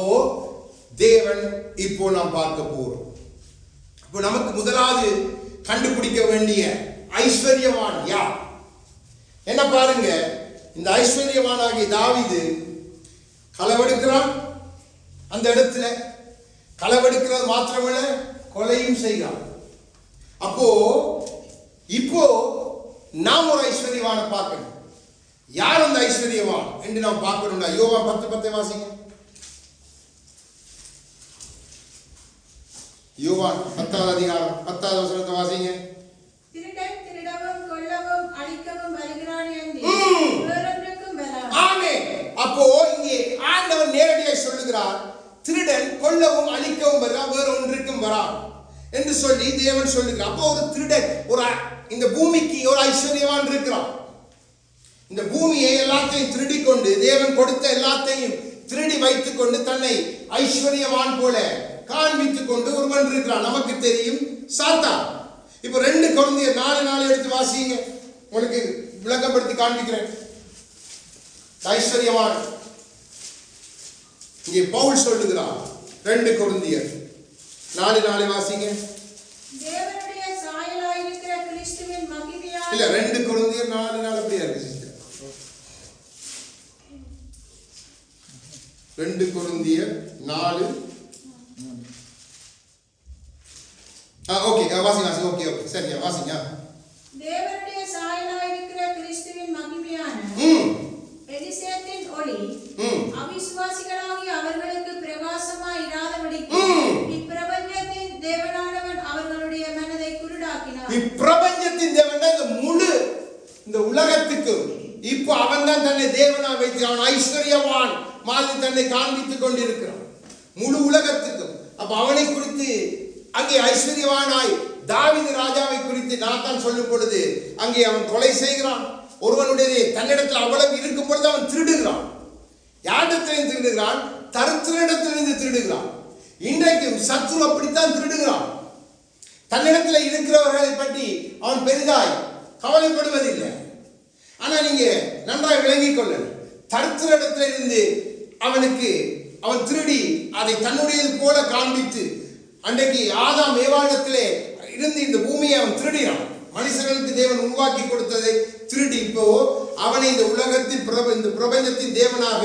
தேவன் இப்போ நாம் பார்க்க போறோம். இப்போ நமக்கு முதலாவது கண்டுபிடிக்க வேண்டிய ஐஸ்வர்யவான் யார் என்ன பாருங்க. இந்த ஐஸ்வர்யவானாகிய தாவீது களவெடுக்கிறான். அந்த இடத்துல களவெடுக்கிறது மாத்திரமல்ல கொலையும் செய்கிறான். அப்போ இப்போ நாம் ஒரு ஐஸ்வர்யவான பார்க்கணும். யார் அந்த ஐஸ்வர்யவான் என்று நாம் பார்க்கணும்னா யோவான் 10:10 வாசிங்க. யோவான் 10வது அதிகாரம் 10வது வசனத்தை வாசிங்க. திருடன் திருடவும் கொல்லவும் அழிக்கவும் வருகிறான் என்று வேறொன்றுக்கும் வரான். ஆமென். அப்போ இங்கே ஆண்டவர் நேரடியாக சொல்லுகிறார், திருடன் கொல்லவும் அழிக்கவும் வருகிறான், வேற ஒன்றுக்கும் வரான் என்று சொல்லி தேவன் சொல்லுகிறார். அப்போ ஒரு திருடன், ஒரு இந்த பூமிக்கு ஒரு ஐஸ்வர்யவான் இருக்கிறான். இந்த பூமியை எல்லாத்தையும் திருடி கொண்டு தேவன் கொடுத்த எல்லாத்தையும் திருடி வைத்துக் கொண்டு தன்னை ஐஸ்வர்யவான் போல காண்பித்துக் கொண்டு ஒருவன் இருக்கிறான். நமக்கு தெரியும் சாத்தான். இப்ப 2 கொரிந்தியர் 4:4 எடுத்து வாசிங்க, உங்களுக்கு விளக்கப்படுத்தி காண்பிக்கிறேன். ஐஸ்வர்யவான் இங்கே பவுல் சொல்லுகிறார். 2 கொரிந்தியர் 4:4 வாசிங்க. தேவனுடைய சாயலாய் இருக்கிற கிறிஸ்துவின் மகிமையால் இல்ல 2 கொரிந்தியர் 4:4 அப்படியே இருக்கு சிஸ்டர். 2 கொரிந்தியர் 4 ஓகே வாசிங்க. ஓகே சரியா வாசிங்க. தேவனுடைய சாயலாய் இருக்கிற கிறிஸ்துவின் மகிமையான எலிசேத்தின் ஒளி அவிசுவாசிகளாகிய அவர்களுக்கு பிரகாசமாய் இராதபடிக்கு இப்பிரபஞ்சத்தின் தேவனானவன் அவர்களுடைய மனதை குருடாக்கினார். இப்பிரபஞ்சத்தின் தேவன் இந்த முழு இந்த உலகத்துக்கு இப்போ அவன் தான் தன்னை தேவனா வைத்து அவன் ஐஸ்வர்யவான் மாதிரி தன்னை காண்பித்துக் கொண்டிருக்கிறான் முழு உலகத்துக்கும். அப்ப அவனை குறித்து அங்கே ஐஸ்வர்யவானாய் தாவீது ராஜாவை குறித்து நாத்தான் சொல்லும் பொழுது அங்கே அவன் கொலை செய்கிறான். ஒருவனுடைய தன்னிடத்தில் அவ்வளவு இருக்கும் பொழுது அவன் திருடுகிறான். யாரிடத்திலிருந்து திருடுகிறான்? தருத்திரிடத்திலிருந்து திருடுகிறான். இன்றைக்கும் சத்ரு அப்படித்தான் திருடுகிறான். தன்னிடத்தில் இருக்கிறவர்களை பற்றி அவன் பெரிதாய் கவலைப்படுவதில்லை. ஆனா நீங்க நன்றாக விளங்கிக் கொள்ள, தருத்திரிடத்திலிருந்து அவன் திருடி அதை தன்னுடையது போல காண்பித்து அன்றைக்கு ஆதாம் ஏவாளத்திலே இருந்து இந்த பூமியை அவன் திருடினான். மனுஷர்களுக்கு தேவன் உருவாக்கி கொடுத்ததை திருடி இப்போ அவனை இந்த உலகத்தின் இந்த பிரபஞ்சத்தின் தேவனாக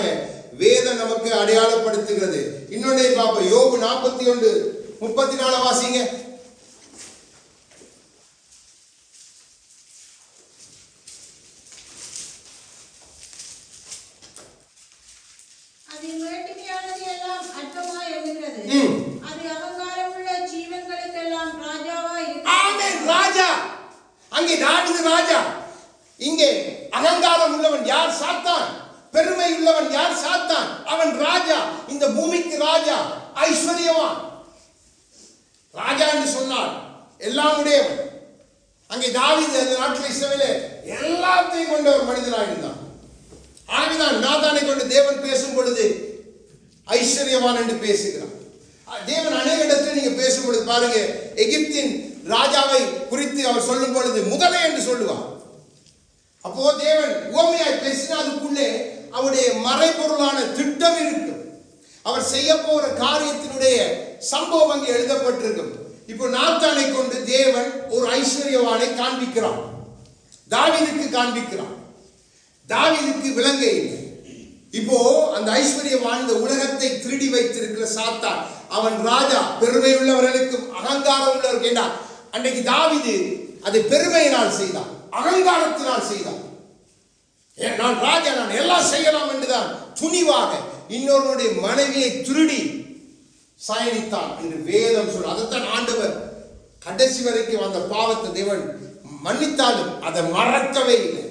வேதம் நமக்கு அடையாளப்படுத்துகிறது. இன்னொன்னே பார்ப்போம். யோபு 41:34 வாசிங்க. அது வேட்டுமையானது எல்லாம் அற்பமாய் எண்ணுகிறது. அது அகங்காரம் உள்ள ஜீவன்களுக்கெல்லாம் ராஜாவாய் இருக்கிறது. ஆமென். ராஜா அங்கே தாவீது ராஜா, இங்கே அகங்காரம் உள்ளவன் யார்? சாத்தான். பெருமை உள்ளவன் யார்? சாத்தான். அவன் ராஜா, இந்த பூமிக்கு ராஜா, ஐஸ்வர்யவான். ராஜா என்று சொன்னார் எல்லாம் உடையவன். அங்கே தாவீது அந்த நாட்டில் இஸ்ரவேலே எல்லாத்தையும் கொண்ட ஒரு மனிதனாக இருந்தான். ஆகிதான் நாத்தானை கொண்டு தேவன் பேசும் பொழுது ஐஸ்வர்யவான் என்று பேசுகிறான். தேவன் அநேக இடத்துல நீங்க பேசும் பொழுது பாருங்க, எகிப்தின் ராஜாவை குறித்து அவர் சொல்லும் பொழுது முதலை என்று சொல்லுவார். அப்போ தேவன் உவமையாய் பேசினா அதுக்குள்ளே அவருடைய மறைபொருளான திட்டம் இருக்கும். அவர் செய்ய போற காரியத்தினுடைய சம்பவம் அங்கே எழுதப்பட்டிருக்கும். இப்போ நாத்தானை கொண்டு தேவன் ஒரு ஐஸ்வர்யவானை காண்பிக்கிறான். தாவீதுக்கு காண்பிக்கிறான். தாவீதுக்கு விளங்க இல்லை. இப்போ அந்த ஐஸ்வர்யவான் இந்த உலகத்தை திருடி வைத்திருக்கிற சாத்தான், அவன் ராஜா, பெருமை உள்ளவர்களுக்கும் அகங்காரம் உள்ளவர் கேட்டான். அன்றைக்கு தாவீது அதை பெருமையினால் செய்தான், அகங்காரத்தினால் செய்தான். நான் ராஜா, நான் எல்லாம் செய்யலாம் என்றுதான் துணிவாக இன்னொருடைய மனைவியை திருடி சாயணித்தான் என்று வேதம் சொல்ல. அதைத்தான் ஆண்டவர் கடைசி வரைக்கும் அந்த பாவத்தை தேவன் மன்னித்தாலும் அதை மறக்கவே இல்லை.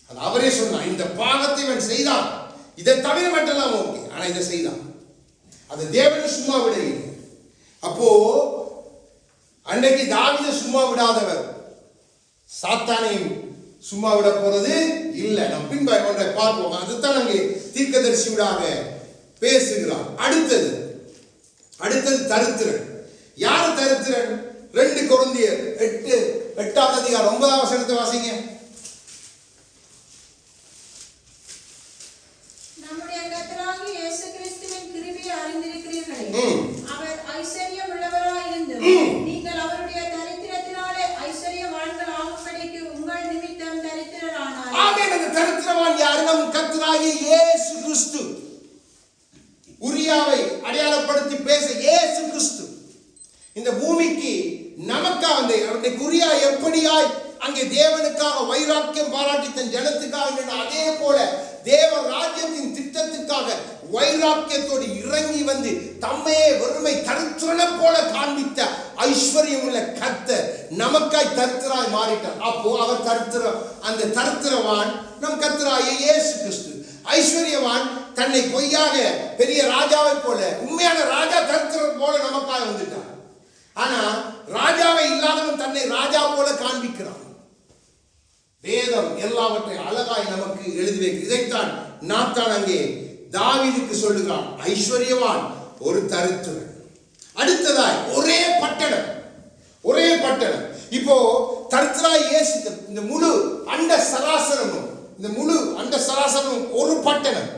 அது அவரே சொன்னார், இந்த பாவத்தை இவன் செய்தான், இதை தவிர மட்டும்தான் ஓகே, ஆனா இதை செய்தான். அது தேவன் சும்மா விட இல்லை. அப்போ அன்றைக்கு தாவீதை சும்மா விடாதவர் சாத்தானையும் சும்மா விட போறது இல்லை. நாம் பின்பு ஒன்றை பார்ப்போம். அதுதான் அங்கே தீர்க்கதரிசியாக பேசுகிறார். அடுத்தது தரித்திரன். யார் தரித்திரன்? 2 கொரிந்தியர் 8ஆம் அதிகாரம் 9ஆம் வசனத்தை வாசிங்க. நம்முடைய கர்த்தராகிய இயேசு கிறிஸ்துவின் கிருபையை அறிந்திருக்கிறீர்களே, அவர் ஐஸ்வர்யம் உள்ளவராய் இருந்தும் நீங்கள் அவருடைய தரித்திரத்தினாலே ஐஸ்வர்யவான்கள் ஆகும்படிக்கு உங்கள் நிமித்தம் தரித்திரரானார். ஆமென். அந்த தரித்திரவான் யார்? நம் கர்த்தராகிய இயேசு கிறிஸ்து. உரியாவை அடையாளப்படுத்தி பேச இயேசு கிறிஸ்து இந்த பூமிக்கு நமக்காக வந்த. அவருடைய உரியா எப்படியாய் அங்கே தேவனுக்காக வைராக்கியம் பாராட்டி தன் ஜனத்துக்காக, அதே போல தேவ ராஜ்யத்தின் திட்டத்துக்காக வைராக்கியத்தோடு இறங்கி வந்து தம்மையே வெறுமை தரித்திரனை போல காண்பித்த ஐஸ்வர்யம் உள்ள கர்த்தர் நமக்காய் தரித்திராய் மாறிட்டார். அப்போ அவர் தரித்திரம், அந்த தரித்திரவான் நம் கர்த்தராகிய இயேசு கிறிஸ்து. ஐஸ்வர்யவான் தன்னை பொய்யாக பெரிய ராஜாவை போல, உண்மையான ராஜா தரித்திரம் போல நமக்காக வந்துட்டார். ஆனா ராஜாவை இல்லாதவன் தன்னை ராஜா போல காண்பிக்கிறான். வேதம் எல்லாவற்றையும் அழகாய் நமக்கு எழுதி வைக்கிறது. இதைத்தான் நாத்தான் அங்கே தாவீதுக்கு சொல்லுகிறான், ஐஸ்வர்யவான் ஒரு தரித்திரன். அடுத்ததாய் ஒரே பட்டணம். இப்போ தரித்திராய் இயேசு இந்த முழு அண்ட சராசரமும், இந்த முழு அண்ட சராசரமும் ஒரு பட்டணம்.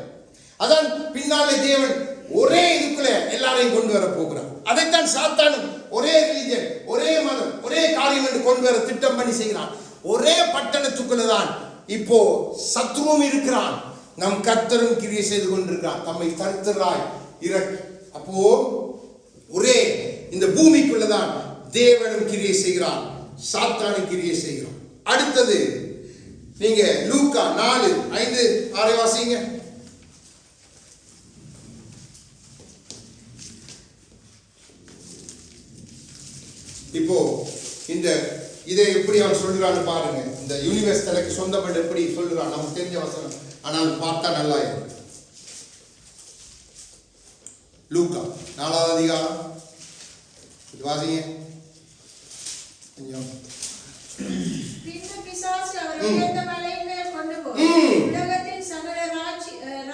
அதான் பின்னாலே தேவன் ஒரே இதுக்குள்ள எல்லாரையும் கொண்டு வர போகிறார். அதைத்தான் சாத்தானும் ஒரே ரிலிஜன், ஒரே மதம், ஒரே காரியம் என்று கொண்டு வர திட்டம் பண்ணி செய்கிறான். ஒரே பட்டணத்துக்குள்ளதான் இப்போ சத்ருவும் இருக்கிறான், நம் கர்த்தரும் கிரியை செய்து கொண்டிருக்கிறான், நம்மை தரித்திராய் இறக்கி. அப்போ ஒரே இந்த பூமிக்குள்ளதான் தேவனும் கிரியை செய்கிறான், சாத்தானும் கிரியை செய்கிறான். அடுத்தது நீங்க லூக்கா 4:5-6 வாசிங்க. இப்போ இந்த இதை எப்படி அவன் சொல்றான்னு பாருங்க. இந்த யூனிவர்ஸ் தனக்கு சொந்தப்பட்டு எப்படி சொல்றான், நமக்கு தெரிஞ்ச வசனம், ஆனால் பார்த்தா நல்லா இருக்கு. லூக்கா 4ஆம் அதிகாரம் வாசிங்க. பின்பு பிசாசு அவரை உயர்ந்த மலையின் மேல் கொண்டு போய் உலகத்தின் சகல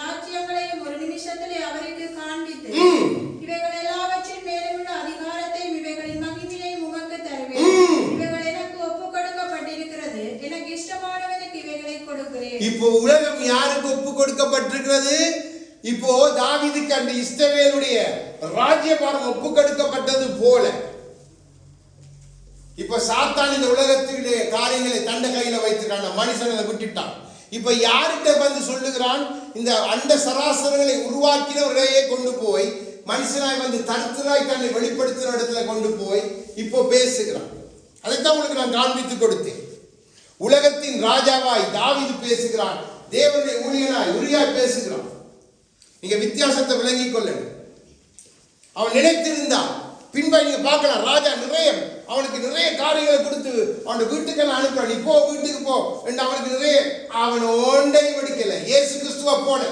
ராஜ்யங்களையும் ஒரு நிமிஷத்திலே அவருக்கு காண்பித்து, இவைகள் எல்லாவற்றின் மேலும் உள்ள அதிகாரத்தையும் இவைகளின் மகிமையையும் உமக்கு தருவேன். இவைகள் எனக்கு ஒப்புக் கொடுக்கப்பட்டிருக்கிறது, எனக்கு இஷ்டமானவனுக்கு இவைகளை கொடுக்கிறேன். இப்போ உலகம் யாருக்கு ஒப்பு கொடுக்கப்பட்டிருக்கிறது? இப்போ தாவீதுக்கு அந்த இஸ்ரவேலுடைய ராஜ்யபாரம் ஒப்பு கொடுக்கப்பட்டது போல இப்ப சாத்தான் இந்த உலகத்தினுடைய காரியங்களை தண்ட கையில வைத்திருக்கான், மனுஷனை விட்டுட்டான். இப்ப யார்கிட்ட வந்து சொல்லுகிறான்? இந்த அண்ட சராசரங்களை உருவாக்கினவர்களையே கொண்டு போய் மனுஷனாய் வந்து தரித்திராய் தன்னை வெளிப்படுத்துகிற இடத்துல கொண்டு போய் இப்போ பேசுகிறான். அதைத்தான் உங்களுக்கு நான் காண்பித்து கொடுத்தேன். உலகத்தின் ராஜாவாய் தாவீது பேசுகிறான், தேவனுடைய ஊழியனாய் உரியாய் பேசுகிறான். நீங்க வித்தியாசத்தை விளங்கிக் கொள்ளணும். அவன் நினைத்திருந்தான், பின்பை நீங்க பார்க்கலாம், ராஜா அவனுக்கு நிறைய காரியங்களை கொடுத்து அவன் வீட்டுக்கெல்லாம் அனுப்புறான். இப்போ வீட்டுக்கு போ என்று அவனுக்கு நிறைய, அவன் ஒன்றையும் எடுக்கல. இயேசு கிறிஸ்துவ போல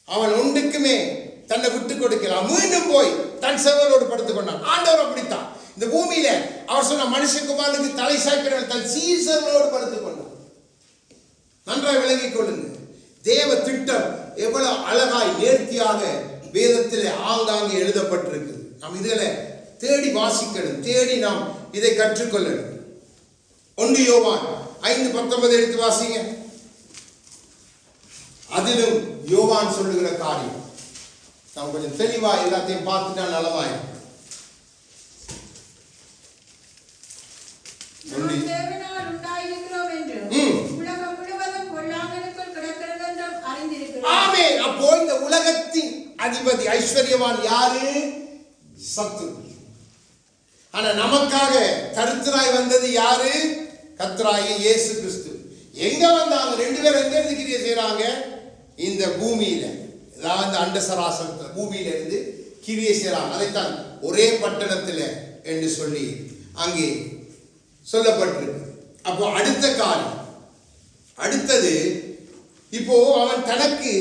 அவன் ஒன்றுக்குமே தன்னை விட்டு கொடுக்கலாம். மீண்டும் போய் தன் செவரோடு படுத்துக் கொண்டான். ஆண்டவர் அப்படித்தான். இந்த பூமியில அவர் சொன்ன மனுஷகுமாரனுக்கு தலை சாய்க்கிற தன் சீசரோடு படுத்துக் கொண்டான். நன்றாய் விளங்கிக் கொள்ளுங்க. தேவ திட்டம் எவ்வளவு அழகாய் நேர்த்தியாக வேதத்தில் ஆங்காங்கே எழுதப்பட்டிருக்கு. நாம் இதில் தேடி வாசிக்கணும், தேடி நாம் இதை கற்றுக்கொள்ளணும். 1 யோவான் 5:19 எடுத்து வாசிங்க. அதிலும் யோவான் சொல்லுகிற காரியம் நாம் கொஞ்சம் தெளிவா எல்லாத்தையும் பார்த்துட்டா நலமாய். ஒன்றி நாம் தேவனால் உண்டாயிருக்கிறோம் என்றும் உலகம் முழுவதும் பொல்லாங்கனுக்குள் கிடக்கிறது என்றும் அறிந்திருக்கிறோம். ஆமென். அப்போ இந்த உலகத்தின் அதிபதி ஐஸ்வர்யவான் யாரு? சத்துரு. ஆனா நமக்காக கர்த்தராய் வந்தது யாரு? கர்த்தராகிய இயேசு கிறிஸ்து. எங்க வந்தாங்க? ரெண்டு பேரும் எங்க இருந்து கிரியை செய்யறாங்க? இந்த பூமியில, அதாவது இந்த அண்ட சராசரத்துல பூமியில இருந்து கிரியை செய்யறாங்க. அதைத்தான் ஒரே பட்டணத்துல என்று சொல்லி அங்கே சொல்லப்பட்டிருக்கு. அப்போ அடுத்த காலம், அடுத்தது இப்போ அவன் தனக்கு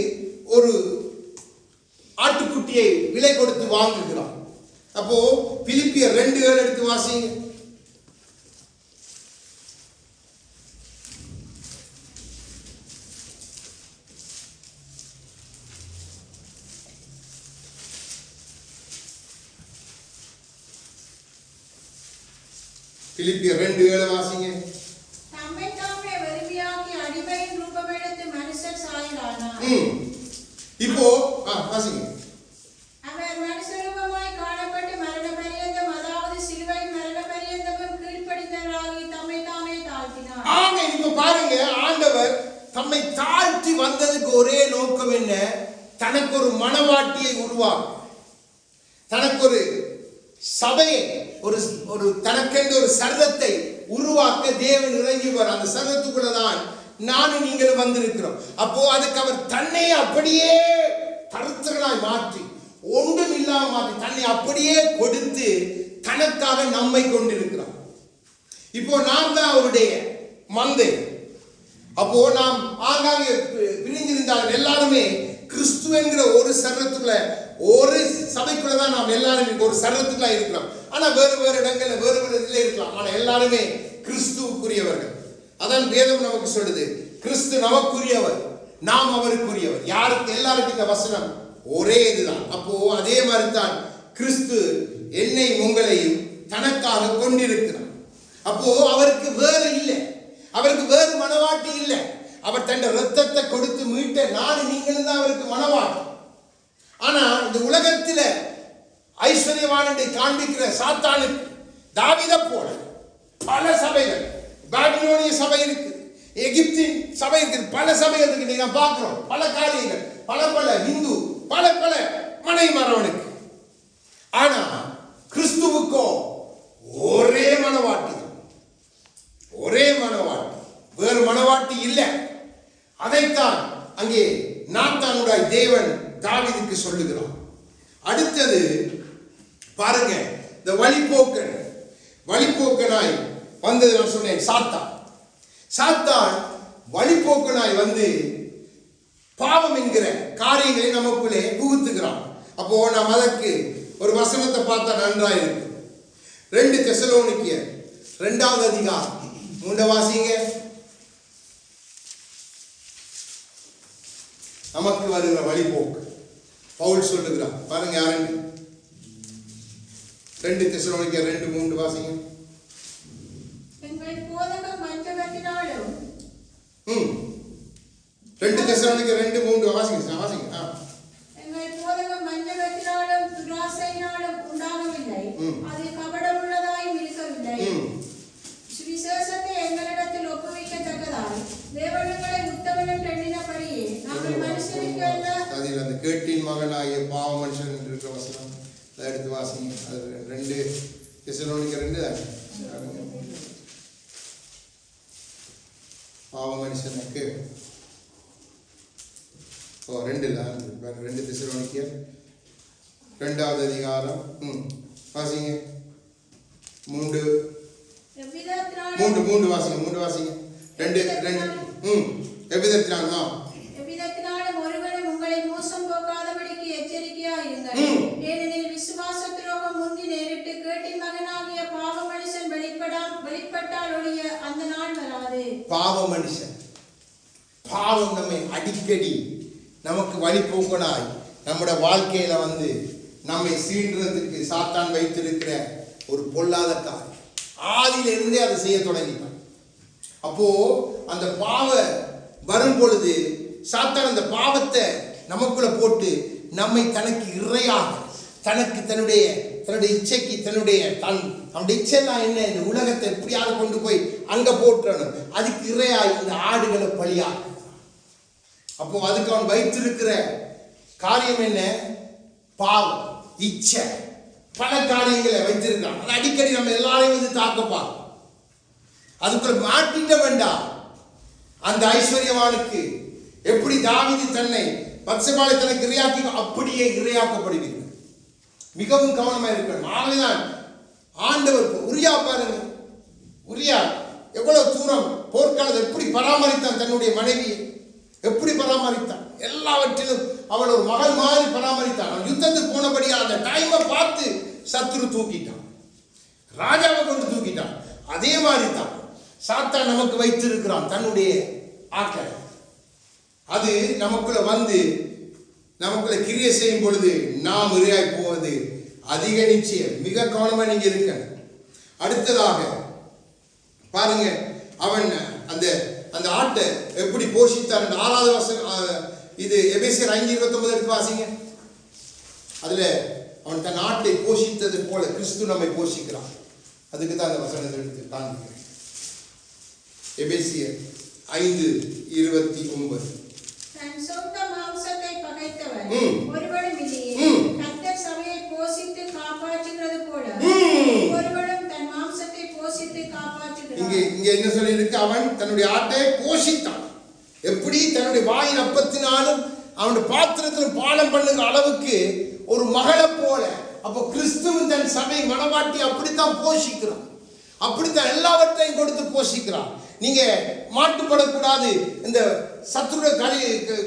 ஒரு ஆட்டுக்குட்டியை விலை கொடுத்து வாங்குகிறான். அப்போ பிலிப்பியர் 2:7 எடுத்து வாசிங்க. பிலிப்பியர் 2:7 வாசிங்க. தம்மை தாமே வெறுமையாக்கி அடிமையின் ரூபமெடுத்து மனுஷர் சாயலானார். இப்போ வாசிங்க. அவர் மனுஷரூபமாய் காணப்பட்டு மரண பரியந்தம், அதாவது சிலுவை மரண பரியந்தமும் கீழ்ப்படிந்தவராகி தம்மை தாமே தாழ்த்தினார். ஆமே. இப்ப பாருங்க, ஆண்டவர் தம்மை தாழ்த்தி வந்ததுக்கு ஒரே நோக்கம் என்ன? தனக்கு ஒரு மனவாட்டியை உருவாக்க, தனக்கு ஒரு சபையை, ஒரு தனக்கென்று ஒரு சர்வத்தை உருவாக்க தேவன் இறங்கிவார். அந்த சர்வத்துக்குள்ளதான் நானும் நீங்களும் வந்திருக்கிறோம். அப்போ அதுக்கு அவர் தன்னை அப்படியே கருத்துகளாய் மாற்றி, ஒன்றும் இல்லாம மாற்றி, தன்னை அப்படியே கொடுத்து தனக்காக நம்மை கொண்டிருக்கிறார். இப்போ நாம் தான் அவருடைய மந்தை. அப்போ நாம் ஆங்காங்கே பிரிஞ்சிருந்தாலும் எல்லாருமே கிறிஸ்து என்கிற ஒரு சர்வத்துக்குள்ள, ஒரு சபைக்குள்ளதான் நாம் எல்லாரும் ஒரு சர்வத்துக்குள்ள இருக்கிறோம். ஆனா வேறு வேறு இடங்கள்ல வேறு வேறு இதில் இருக்கலாம். ஆனா எல்லாருமே கிறிஸ்துவுக்குரியவர்கள். அதான் வேதம் நமக்கு சொல்லுது, கிறிஸ்து நமக்குரியவர், நாம் அவருக்குரியவர். யாருக்கு? எல்லாருக்கும் இந்த வசனம் ஒரே இதுதான். அப்போ அதே மாதிரி தான் கிறிஸ்து என்னை உங்களையும் தனக்காக கொண்டிருக்கிறார். அப்போ அவருக்கு வேறு இல்லை, அவருக்கு வேறு மனவாட்டி இல்லை. அவர் தன் ரத்தத்தை கொடுத்து மீட்ட நானும் நீங்களும் தான் அவருக்கு மனவாட்டி. ஆனா இந்த உலகத்தில ஐஸ்வர்யவானத்தை காண்பிக்கிற சாத்தானுக்கு தாவீதை போல பல சபைகள், பாபிலோனிய சபை இருக்கு, எகிப்தின் சபை இருக்கு, பல சபைகள் இருக்கு. நீங்க பார்க்கிறோம் பல காரியங்கள், பல இந்து, பல மனை மரவனுக்கு. ஆனா கிறிஸ்துவுக்கோ ஒரே மனவாட்டி, ஒரே மனவாட்டி, வேறு மனவாட்டி இல்லை. அதைத்தான் அங்கே நாத்தானுடைய தேவன் தாவீதுக்கு சொல்லுகிறான். அடுத்தது பாருங்க, இந்த வழிபோக்கனாய் வந்தது நான் சொன்னேன். சாத்தான் வழிபோக்கனாய் வந்து பாவம் என்கிற காரியங்களை நமக்குள்ளே புகுத்துகிறான். அப்போ நாம் அதற்கு ஒரு வசனத்தை பார்த்தா நன்றாக இருக்கு. 2 தெசலோனிக்கேயர் 2வது அதிகாரம் 3 வாசிங்க. நமக்கு வருகிற வழிபோக்கு பவுல் சொல்லுகிறார். பாருங்க யாருன்னு. 2 தெசலோனிக்கேயர் 2:3 வாசிங்க. எங்கள் போதகம் மஞ்சவத்தினாலும் 2 தெசலோனிக்கேயர் 2:3 வாசிங்க. எங்கள் போதகம் மஞ்சவத்தினாலும் துராசையினாலும் உண்டாகவில்லை, அது கபடமுள்ளதாயும் இருக்கவில்லை. சுவிசேஷத்தை எங்களிடத்தில் ஒப்புவிக்கத்தக்கதாய் தேவனங்களை உத்தமன் என்று எண்ணினபடியே நாங்கள் மனுஷனுக்கு அல்ல. அதில் அந்த கேட்டின் மகனாகிய பாவ மனுஷன் என்று இருக்கிற வசனம் எடுத்து வாசிங்க. அது 2 தெசலோனிக்கேயர் 2 பாவ மனுஷனுக்கு 2 தெசலோனிக்கேயர் 2வது அதிகாரம் வாசிங்க. 3 வாசிங்க. 2 எவ்விதத்தினாலும் ஒருவனும் உங்களை மோசம் போக்காதபடிக்கு எச்சரிக்கையாயிருங்கள். ஏனெனில் விசுவாச துரோகம் முந்தி நேரிட்டு கேட்டின் மகனாகிய பாவ மனுஷன் வெளிப்பட்டால் ஒழிய அந்த நாள் வராது. பாவ மனுஷன், பாவம் நம்மை அடிக்கடி நமக்கு வழிபோக்கனாய் நம்முடைய வாழ்க்கையில வந்து நம்மை சீன்றதுக்கு சாத்தான் வைத்திருக்கிற ஒரு பொல்லாத காரியம். ஆதியிலிருந்தே அதை செய்ய தொடங்கினான். அப்போ அந்த பாவ வரும் பொழுது சாத்தான் அந்த பாவத்தை நமக்குள்ள போட்டு நம்மை தனக்கு இறையாக, தனக்கு தன்னுடைய இச்சைக்கு, தன்னுடைய அவனுடைய இச்சைலாம் என்ன? இந்த உலகத்தை எப்படியாவது கொண்டு போய் அங்க போட்டுறணும். அதுக்கு இறையா இந்த ஆடுகளை பலியா. அப்போ அதுக்கு அவன் வைத்திருக்கிற காரியம் என்ன? பாவம், இச்சை, பல காரியங்களை வைத்திருக்கான். அது அடிக்கடி நம்ம எல்லாரையும் வந்து தாக்கப்பா. அதுக்குள்ள மாட்டிட்ட வேண்டாம். அந்த ஐஸ்வர்யவானுக்கு எப்படி தாவீது தன்னை பத்சபாளை தனக்கு இரையாக்கி அப்படியே இரையாக்கப்படுவீர்கள். மிகவும் கவனமா இருக்கணும். ஆகவேதான் ஆண்டவர் உரியா பாருங்க, உரியா எவ்வளவு தூரம் போர்க்காலத்தை எப்படி பராமரித்தான், தன்னுடைய மனைவியை எப்படி பராமரித்தான், எல்லாவற்றிலும் அவள் ஒரு மகள் மாதிரி பராமரித்தான். அவன் யுத்தத்துக்கு போனபடியா அந்த டைமை பார்த்து சத்துரு தூக்கிட்டான், ராஜாவை கொண்டு தூக்கிட்டான். அதே மாதிரி தான் சாத்தான் நமக்கு வைத்திருக்கிறான் தன்னுடைய ஆட்களை. அது நமக்குள்ள வந்து நமக்குள்ள கிரியை செய்யும் பொழுது நாம் இரையாய் போவது அதிக நிச்சயம். மிக கவனமா நீங்க இருக்க. அடுத்ததாக பாருங்க, அவன் அந்த அந்த ஆட்டை எப்படி போஷித்தான். 6வது வசனம், இது எபேசியர் 5:29 எடுத்து வாசிங்க. அதுல அவன் தன் ஆட்டை போஷித்தது போல கிறிஸ்து நம்மை போஷிக்கிறான். அதுக்கு தான் அந்த வசனத்தை எடுத்து காண்பிக்கிறேன். எபேசியர் 5:29. தன் சொந்த மாம்சத்தை பகைத்தவன் ஒருவனும் இல்லையே. கர்த்தர் சபையை போஷித்து காப்பாற்றுகிறது போல ஒருவனும் தன் மாம்சத்தை போஷித்து காப்பாற்றுகிறான். இங்க என்ன சொல்லி இருக்கு? அவன் தன்னுடைய ஆட்டை போஷித்தான். எப்படி? தன்னுடைய வாயின் அப்பத்தினாலும் அவனுடைய பாத்திரத்திலும் பானம் பண்ணுகிற அளவுக்கு ஒரு மகளை போல. அப்போ கிறிஸ்துவின் தன் சபை மனவாட்டி அப்படித்தான் போஷிக்கிறான். அப்படித்தான் எல்லாவற்றையும் கொடுத்து போஷிக்கிறான். நீங்க மாட்டுப்படக்கூடாது, இந்த சத்துரு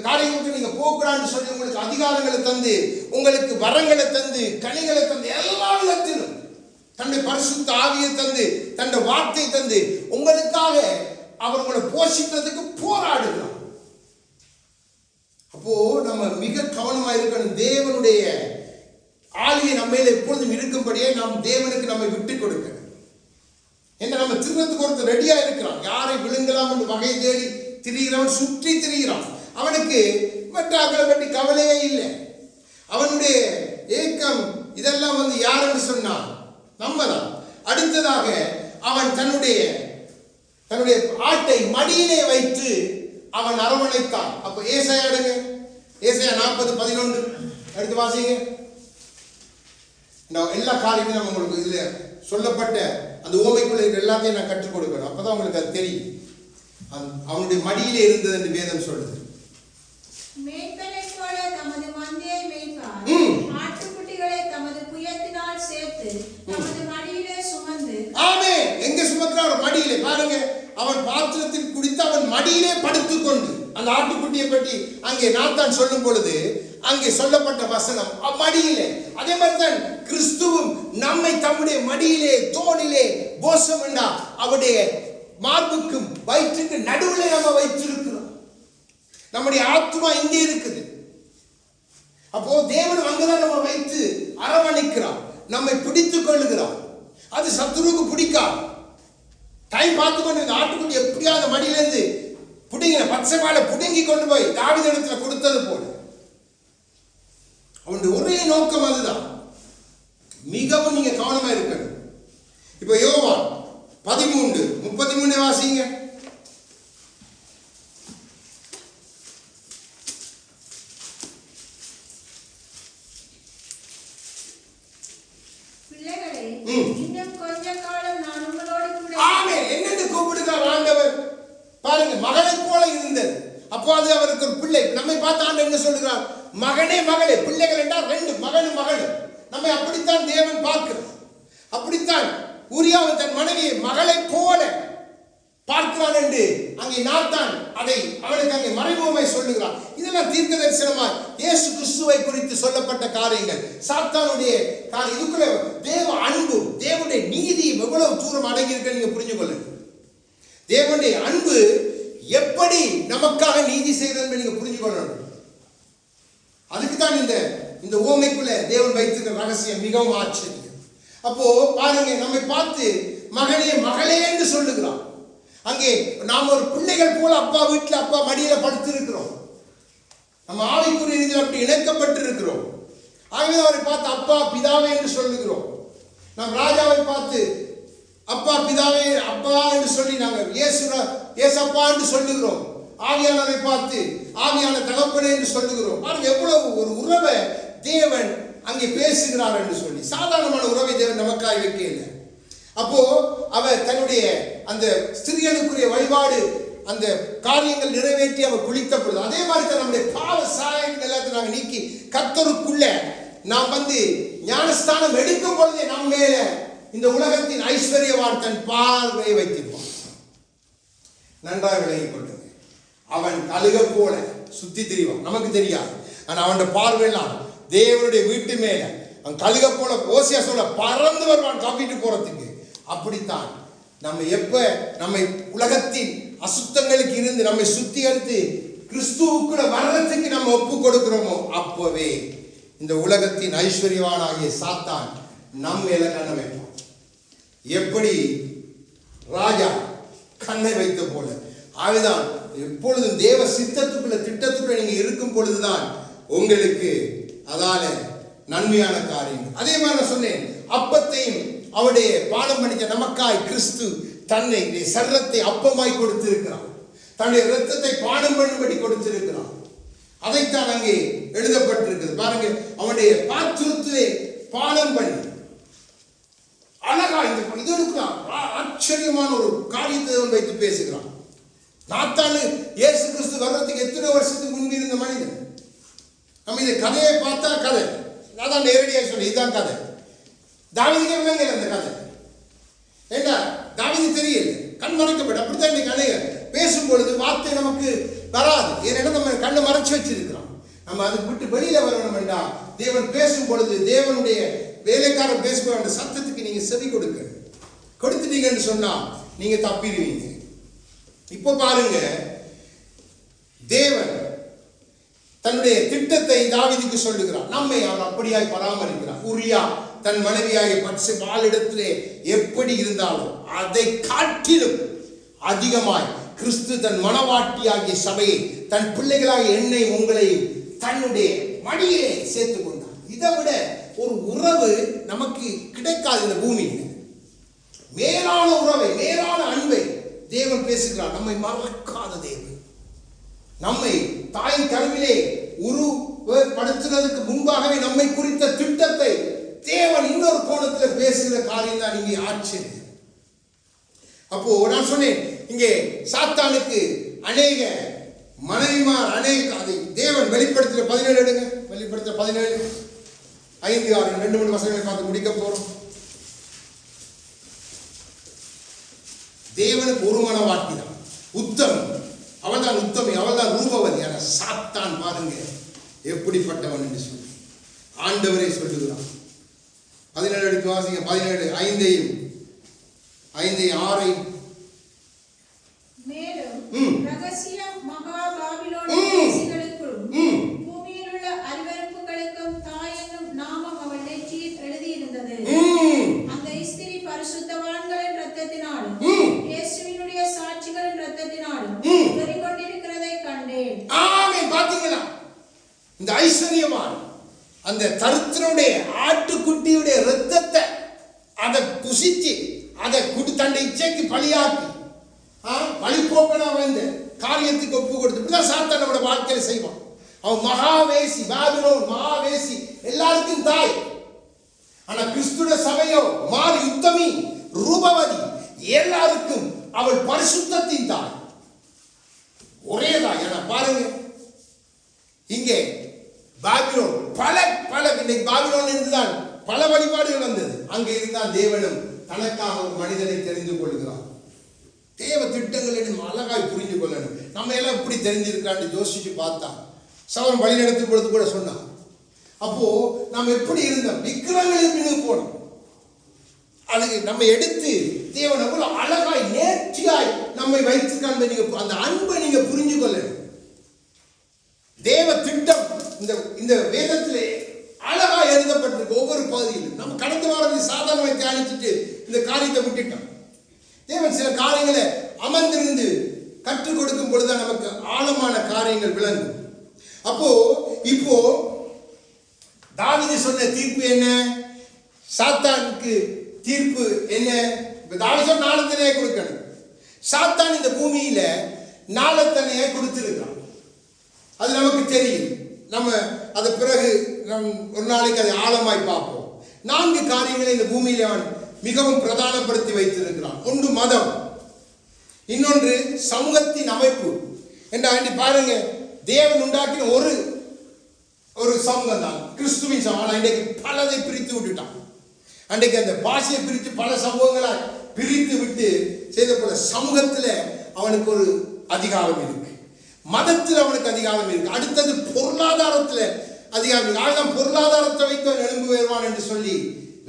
காரியங்களுக்கு நீங்க போகக்கூடாதுன்னு சொல்லி உங்களுக்கு அதிகாரங்களை தந்து, உங்களுக்கு வரங்களை தந்து, கனிகளை தந்து, எல்லா விதத்திலும் தன்னுடைய பரிசுத்த ஆவியை தந்து, தன்னுடைய வார்த்தை தந்து உங்களுக்காக அவர் உங்களை போஷிக்கிறதுக்கு போராடுகிறார். அப்போ நம்ம மிக கவனமா இருக்கணும். தேவனுடைய ஆளுகை நம்ம எப்பொழுதும் இருக்கும்படியே நாம் தேவனுக்கு நம்மை விட்டு கொடுக்கணும். என்ன, நம்ம திருமணத்துக்கு ஒருத்தர் ரெடியா இருக்கிறான். யாரை விழுங்கலாம் என்று வகை தேடி திரிகிறவன், சுற்றி திரிகிறான். அவனுக்கு மற்றாக்களை பற்றி கவலையே இல்லை. அவனுடைய ஏக்கம் இதெல்லாம் வந்து யாருன்னு சொன்னான்? நம்ம தான். அடுத்ததாக அவன் தன்னுடைய ஆட்டை மடியிலே வைத்து அவன் அரவணைத்தான். அப்ப ஏசாயா எடுங்க, ஏசாயா 40:11 எடுத்து வாசிங்க. எல்லா காரியமும் நம்ம உங்களுக்கு இதுல சொல்லப்பட்ட அந்த ஓமைக்குள்ள இருக்கிற எல்லாத்தையும் நான் கற்றுக் கொடுக்கணும். அப்பதான் உங்களுக்கு அது தெரியும். அவனுடைய மடியிலே இருந்தது என்று வேதம் சொல்லுது. மேய்ப்பனை போல தமது மந்தையை மேய்ப்பார், ஆட்டுக்குட்டிகளை தமது புயத்தினால் சேர்த்து தமது மடியிலே சுமந்து. ஆமே, எங்க சுமக்கிறான்? மடியிலே. பாருங்க, அவன் பாத்திரத்தில் குடித்து அவன் மடியிலே படுத்துக்கொண்டு. அந்த ஆட்டுக்குட்டியை பற்றி அங்கே நாத்தான் சொல்லும் பொழுது அங்கே சொல்லப்பட்ட வசனம் மடியிலே. அதே மாதிரி தான் கிறிஸ்துவும் நம்மை தம்முடைய மடியிலே, தோளிலே போசம் என்றா அவருடைய மார்புக்கும் வயிற்றுக்கு நடுவிலே நம்ம வைத்திருக்கிறோம். நம்முடைய ஆத்மா இங்கே இருக்குது. அப்போ தேவன் அங்கதான் நம்ம வைத்து அரவணைக்கிறான், நம்மை பிடித்துக் கொள்ளுகிறான். அது சத்துருவுக்கு பிடிக்காது. டைம் பார்த்து கொண்டு இந்த ஆட்டுக்குட்டி எப்படியா அந்த மடியிலிருந்து புடிங்கின பச்சைமாலை புடுங்கி கொண்டு போய் தாவீது இடத்துல கொடுத்தது போல. அவனுடைய ஒரே நோக்கம் அதுதான். மிகவும் நீங்க கவனமா இருக்கணும். இப்ப யோவான் 13:33 வாசிங்க. பிள்ளைகளே, இன்னும் கொஞ்ச காலம் நான் உங்களோடு கூட. ஆமென். என்னன்னு கூப்பிடுகிறார் ஆண்டவர் பாருங்க. மகனை போல இருந்தது. அப்போ அது அவருக்கு ஒரு பிள்ளை. நம்மை பார்த்து ஆண்டவர் என்ன சொல்லுகிறார்? மகனே மகளே. பிள்ளைகள் என்றால் 2, மகனும் மகளும். நம்மை அப்படித்தான் தேவன் பார்க்கிறார். அப்படித்தான் உரியாவும் தன் மனைவியை மகளை போல பார்க்கிறான் என்று அங்கே நாத்தான் அதை அவனுக்கு அங்கே மறைமுகமாய் சொல்லுகிறான். இதெல்லாம் தீர்க்க தரிசனமாய் இயேசு கிறிஸ்துவை குறித்து சொல்லப்பட்ட காரியங்கள். சாத்தானுடைய காரியம். இதுக்குள்ள தேவ அன்பு, தேவனுடைய நீதி எவ்வளவு தூரம் அடங்கி இருக்க நீங்க புரிஞ்சு கொள்ளுங்க. தேவனுடைய அன்பு எப்படி நமக்காக நீதி செய்கிறது நீங்க புரிஞ்சு கொள்ளணும். அதுக்கு தான் இந்த ஓமைக்குள்ள தேவன் வைத்திருக்கிற ரகசியம் மிகவும் ஆச்சரியம். அப்போ பாருங்க, நம்மை பார்த்து மகனே மகளே என்று சொல்லுகிறான். அங்கே நாம் ஒரு பிள்ளைகள் போல அப்பா வீட்டில் அப்பா மடியில படுத்து இருக்கிறோம். நம்ம ஆவிக்குரிய ரீதியில் அப்படி இணைக்கப்பட்டு இருக்கிறோம். ஆகவே அவரை பார்த்து அப்பா பிதாவே என்று சொல்லுகிறோம். நாம் ராஜாவை பார்த்து அப்பா பிதாவே அப்பா என்று சொல்லி நாங்கள் ஏசப்பா என்று சொல்லுகிறோம். ஆவியானவரை பார்த்து ஆவியான தகப்பனே என்று சொல்லுகிறோம். பாருங்க எவ்வளவு ஒரு உறவை தேவன் அங்கே பேசுகிறார் என்று சொல்லி. சாதாரணமான உறவை தேவன் நமக்காய் வைக்க இல்லை. அப்போ அவர் தன்னுடைய அந்த ஸ்திரியனுக்குரிய வழிபாடு அந்த காரியங்கள் நிறைவேற்றி அவர் குளித்த பொழுது அதே மாதிரி தான் நம்முடைய பாவ சாயங்கள் எல்லாத்தையும் நாங்கள் நீக்கி கர்த்தருக்குள்ள நாம் ஞானஸ்தானம் எடுக்கும் பொழுதே நம்ம மேல இந்த உலகத்தின் ஐஸ்வர்யவான் தன் பார்வையை வைத்திருப்பான். நன்றாக விளங்கிக் கொள்ளுங்க. அவன் கழுக போல சுத்தி திரிவான், நமக்கு தெரியாது. ஆனா அவனுடைய பார்வையெல்லாம் தேவனுடைய வீட்டு மேல அவன் கழுக போல ஓசியா சொல்ல பறந்து வருவான் காப்பிட்டு போறதுக்கு. அப்படித்தான் நம்மை உலகத்தின் அசுத்தங்களுக்கு இருந்து நம்மை சுத்திகரித்து கிறிஸ்துவுக்குள்ள வர்றதுக்கு நம்ம ஒப்பு கொடுக்கிறோமோ அப்பவே இந்த உலகத்தின் ஐஸ்வர்யவானாகிய சாத்தான் நம் மேல கண்ணை வைப்பான். எப்படி ராஜா கண்ணை வைத்த போல அதுதான் எப்பொழுதும் தேவ சித்தத்துக்குள்ள திட்டத்துக்குள்ள நீங்க இருக்கும் பொழுதுதான் உங்களுக்கு அதால நன்மையான காரியம். அதே மாதிரி நான் சொன்னேன், அப்பத்தையும் அவருடைய பானம் பண்ணிக்க நமக்காய் கிறிஸ்து தன்னை சரீரத்தை அப்பமாய் கொடுத்திருக்கிறான், தன்னுடைய இரத்தத்தை பானம் பண்ணும்படி கொடுத்திருக்கிறான். அதைத்தான் அங்கே எழுதப்பட்டிருக்கிறது. பாருங்க, அவனுடைய பாத்திரத்திலே பானம் பண்ணி அழகா இது ஆச்சரியமான ஒரு காரியத்தை வைத்து பேசுகிறான். நாத்தானு இயேசு கிறிஸ்து வர்றதுக்கு எத்தனை வருஷத்துக்கு முன்பு இருந்த மனிதன். நம்ம இந்த கதையை பார்த்தா கதை அதான் நேரடியாக சொல்லி இதுதான் கதை. தாவீதுக்கு விளங்கல அந்த கதை. ஏண்டா தாவீது தெரியல, கண் மறைக்கப்பட்ட. அப்படித்தான் இன்னைக்கு அநேகர் பேசும் பொழுது வார்த்தை நமக்கு வராது. ஏன்னா நம்ம கண்ணை மறைச்சு வச்சிருக்கிறோம். நம்ம அதை விட்டு வெளியில வரணும் வேண்டா. தேவன் பேசும் பொழுது தேவனுடைய வேலைக்காரன் பேசுகிற அந்த சத்தத்துக்கு நீங்க செவி கொடுத்துட்டீங்கன்னு சொன்னா நீங்க தப்பிடுவீங்க. இப்போ பாருங்க, தேவன் தன்னுடைய திட்டத்தை தாவீதுக்கு சொல்லுகிறார். நம்மை அவர் அப்படியாய் பராமரிக்கிறார். உரியா தன் மனைவியாகிய பத்சேபாளிடத்திலே எப்படி இருந்தாலும் அதை காட்டிலும் அதிகமாய் கிறிஸ்து தன் மனவாட்டியாகிய சபையை தன் பிள்ளைகளாகிய என்னை உங்களையும் தன்னுடைய மடியிலே சேர்த்துக் கொண்டார். இதை விட ஒரு உறவு நமக்கு கிடைக்காது இந்த பூமியில். மேலான உறவை, மேலான அன்பை தேவன் பேசுகிறார். நம்மை மறக்காத தேவன், நம்மை தாயின் கருவிலே உருவப்படுத்துறதுக்கு முன்பாகவே நம்மை குறித்த திட்டத்தை தேவன் இன்னொரு கோணத்தில் பேசுகிற காரியம் தான் இங்கே ஆச்சரியம். அப்போ நான் சொன்னேன், இங்கே சாத்தானுக்கு அநேக மனைவிமார் அதை தேவன் வெளிப்படுத்துகிற 17 எடுங்க. வெளிப்படுத்துகிற 17 5, 6 2, 3 வசனங்களை பார்த்து முடிக்க போறோம். தேவனுக்கு ஒரு மனவாட்டி தான் உத்தமம். அவள் தான் உத்தமி, அவள் தான் ரூபவதி. ஆனா சாத்தான் பாருங்க எப்படிப்பட்டவன் என்று சொல்லி ஆண்டவரே சொல்லுகிறான். 17 எடுத்து வாசிங்க. 17 5 6 மேலும் ரகசிய மகா பாபிலோனியர்களுக்கும் பூமியில் உள்ள அருவருப்புகளுக்கும் தாய் என்னும் நாமம் அவள் நெற்றியில் எழுதியிருந்தது. அந்த ஸ்திரீ பரிசுத்தவான்களின் இரத்தத்தினாலும் இயேசுவினுடைய சாட்சிகளின் இரத்தத்தினாலும் கொண்டிருக்கிறதை கண்டேன். ஆமென். பாத்தீங்களா, இந்த ஐஸ்வர்யவான் அந்த தருத்தினுடைய ஆட்டுக்குட்டியுடைய இரத்தத்தை அதை புசிச்சு அதை தன்னை இச்சைக்கு பலியாக்கி பழிப்போக்கனா வந்த காரியத்துக்கு ஒப்பு கொடுத்து இப்படிதான் சாத்தான் நம்மளோட வாழ்க்கையில செய்வான். அவன் மகாவேசி, பாபிலோன் மகாவேசி, எல்லாருக்கும் தாய். ஆனா கிறிஸ்துவ சபையோ மாறி உத்தமி, ரூபவதி, எல்லாருக்கும் அவள் பரிசுத்தத்தின் தாய், ஒரே தாய். ஆனா பாருங்க, இங்கே பாபிலோன் பல இன்னைக்கு பாபிலோன் இருந்துதான் பல வழிபாடுகள் வந்தது. அங்கே இருந்தால் தேவனும் தனக்காக ஒரு மனிதனை தெரிந்து கொள்கிறான். தேவ திட்டங்களை அழகாய் புரிந்து கொள்ளணும். நம்ம எல்லாம் இப்படி தெரிஞ்சிருக்கான்னு யோசிச்சு பார்த்தா சவரன் வழி நடத்தும் பொழுது கூட சொன்னான். அப்போ நாம் எப்படி இருந்தோம், விக்கிரகங்களுக்கு பின்னுக்கு போனோம். அதுக்கு நம்ம எடுத்து தேவன் அவ்வளவு அழகாய் நேர்த்தியாய் நம்மை வைத்திருக்கான். நீங்க அந்த அன்பை நீங்க புரிஞ்சு கொள்ளணும். தேவ திட்டம் இந்த வேதத்திலே அழகா எழுதப்பட்டிருக்கு ஒவ்வொரு பகுதியிலும். நம்ம கடந்த வாரத்தில் சாதாரணமாக தியானிச்சுட்டு இந்த காரியத்தை விட்டுட்டோம். தேவன் சில காரியங்களை அமர்ந்திருந்து கற்றுக் கொடுக்கும் பொழுதுதான் நமக்கு ஆழமான காரியங்கள் விளங்கும். இப்போ தாவீது சொன்ன தீர்ப்பு என்ன? சாத்தானுக்கு தீர்ப்பு என்ன? தாவீது நாளத்தனையை கொடுக்கணும். சாத்தான் இந்த பூமியில நாளத்தனையை கொடுத்திருக்கிறான். அது நமக்கு தெரியும். நம்ம அது பிறகு நம் ஒரு நாளைக்கு அதை ஆழமாய் பார்ப்போம். 4 காரியங்களை இந்த பூமியில அவன் மிகவும் பிரதானப்படுத்தி வைத்திருக்கிறான். ஒன்று மதம், இன்னொன்று சமூகத்தின் அமைப்பு. என்று பாருங்க, தேவன் உண்டாக்கின ஒரு சமூகம் தான் கிறிஸ்துவின் சமூகம். இன்றைக்கு பலதை பிரித்து விட்டுட்டான். அன்றைக்கு அந்த பாஷையை பிரித்து பல சமூகங்களா பிரித்து விட்டு செய்த போல சமூகத்துல அவனுக்கு ஒரு அதிகாரம் இருக்கு, மதத்தில் அவனுக்கு அதிகாரம் இருக்கு. அடுத்தது பொருளாதாரத்துல அதிகாரம் இருக்கு. ஆக பொருளாதாரத்தை வைத்து அவன் எழும்பு வருவான் என்று சொல்லி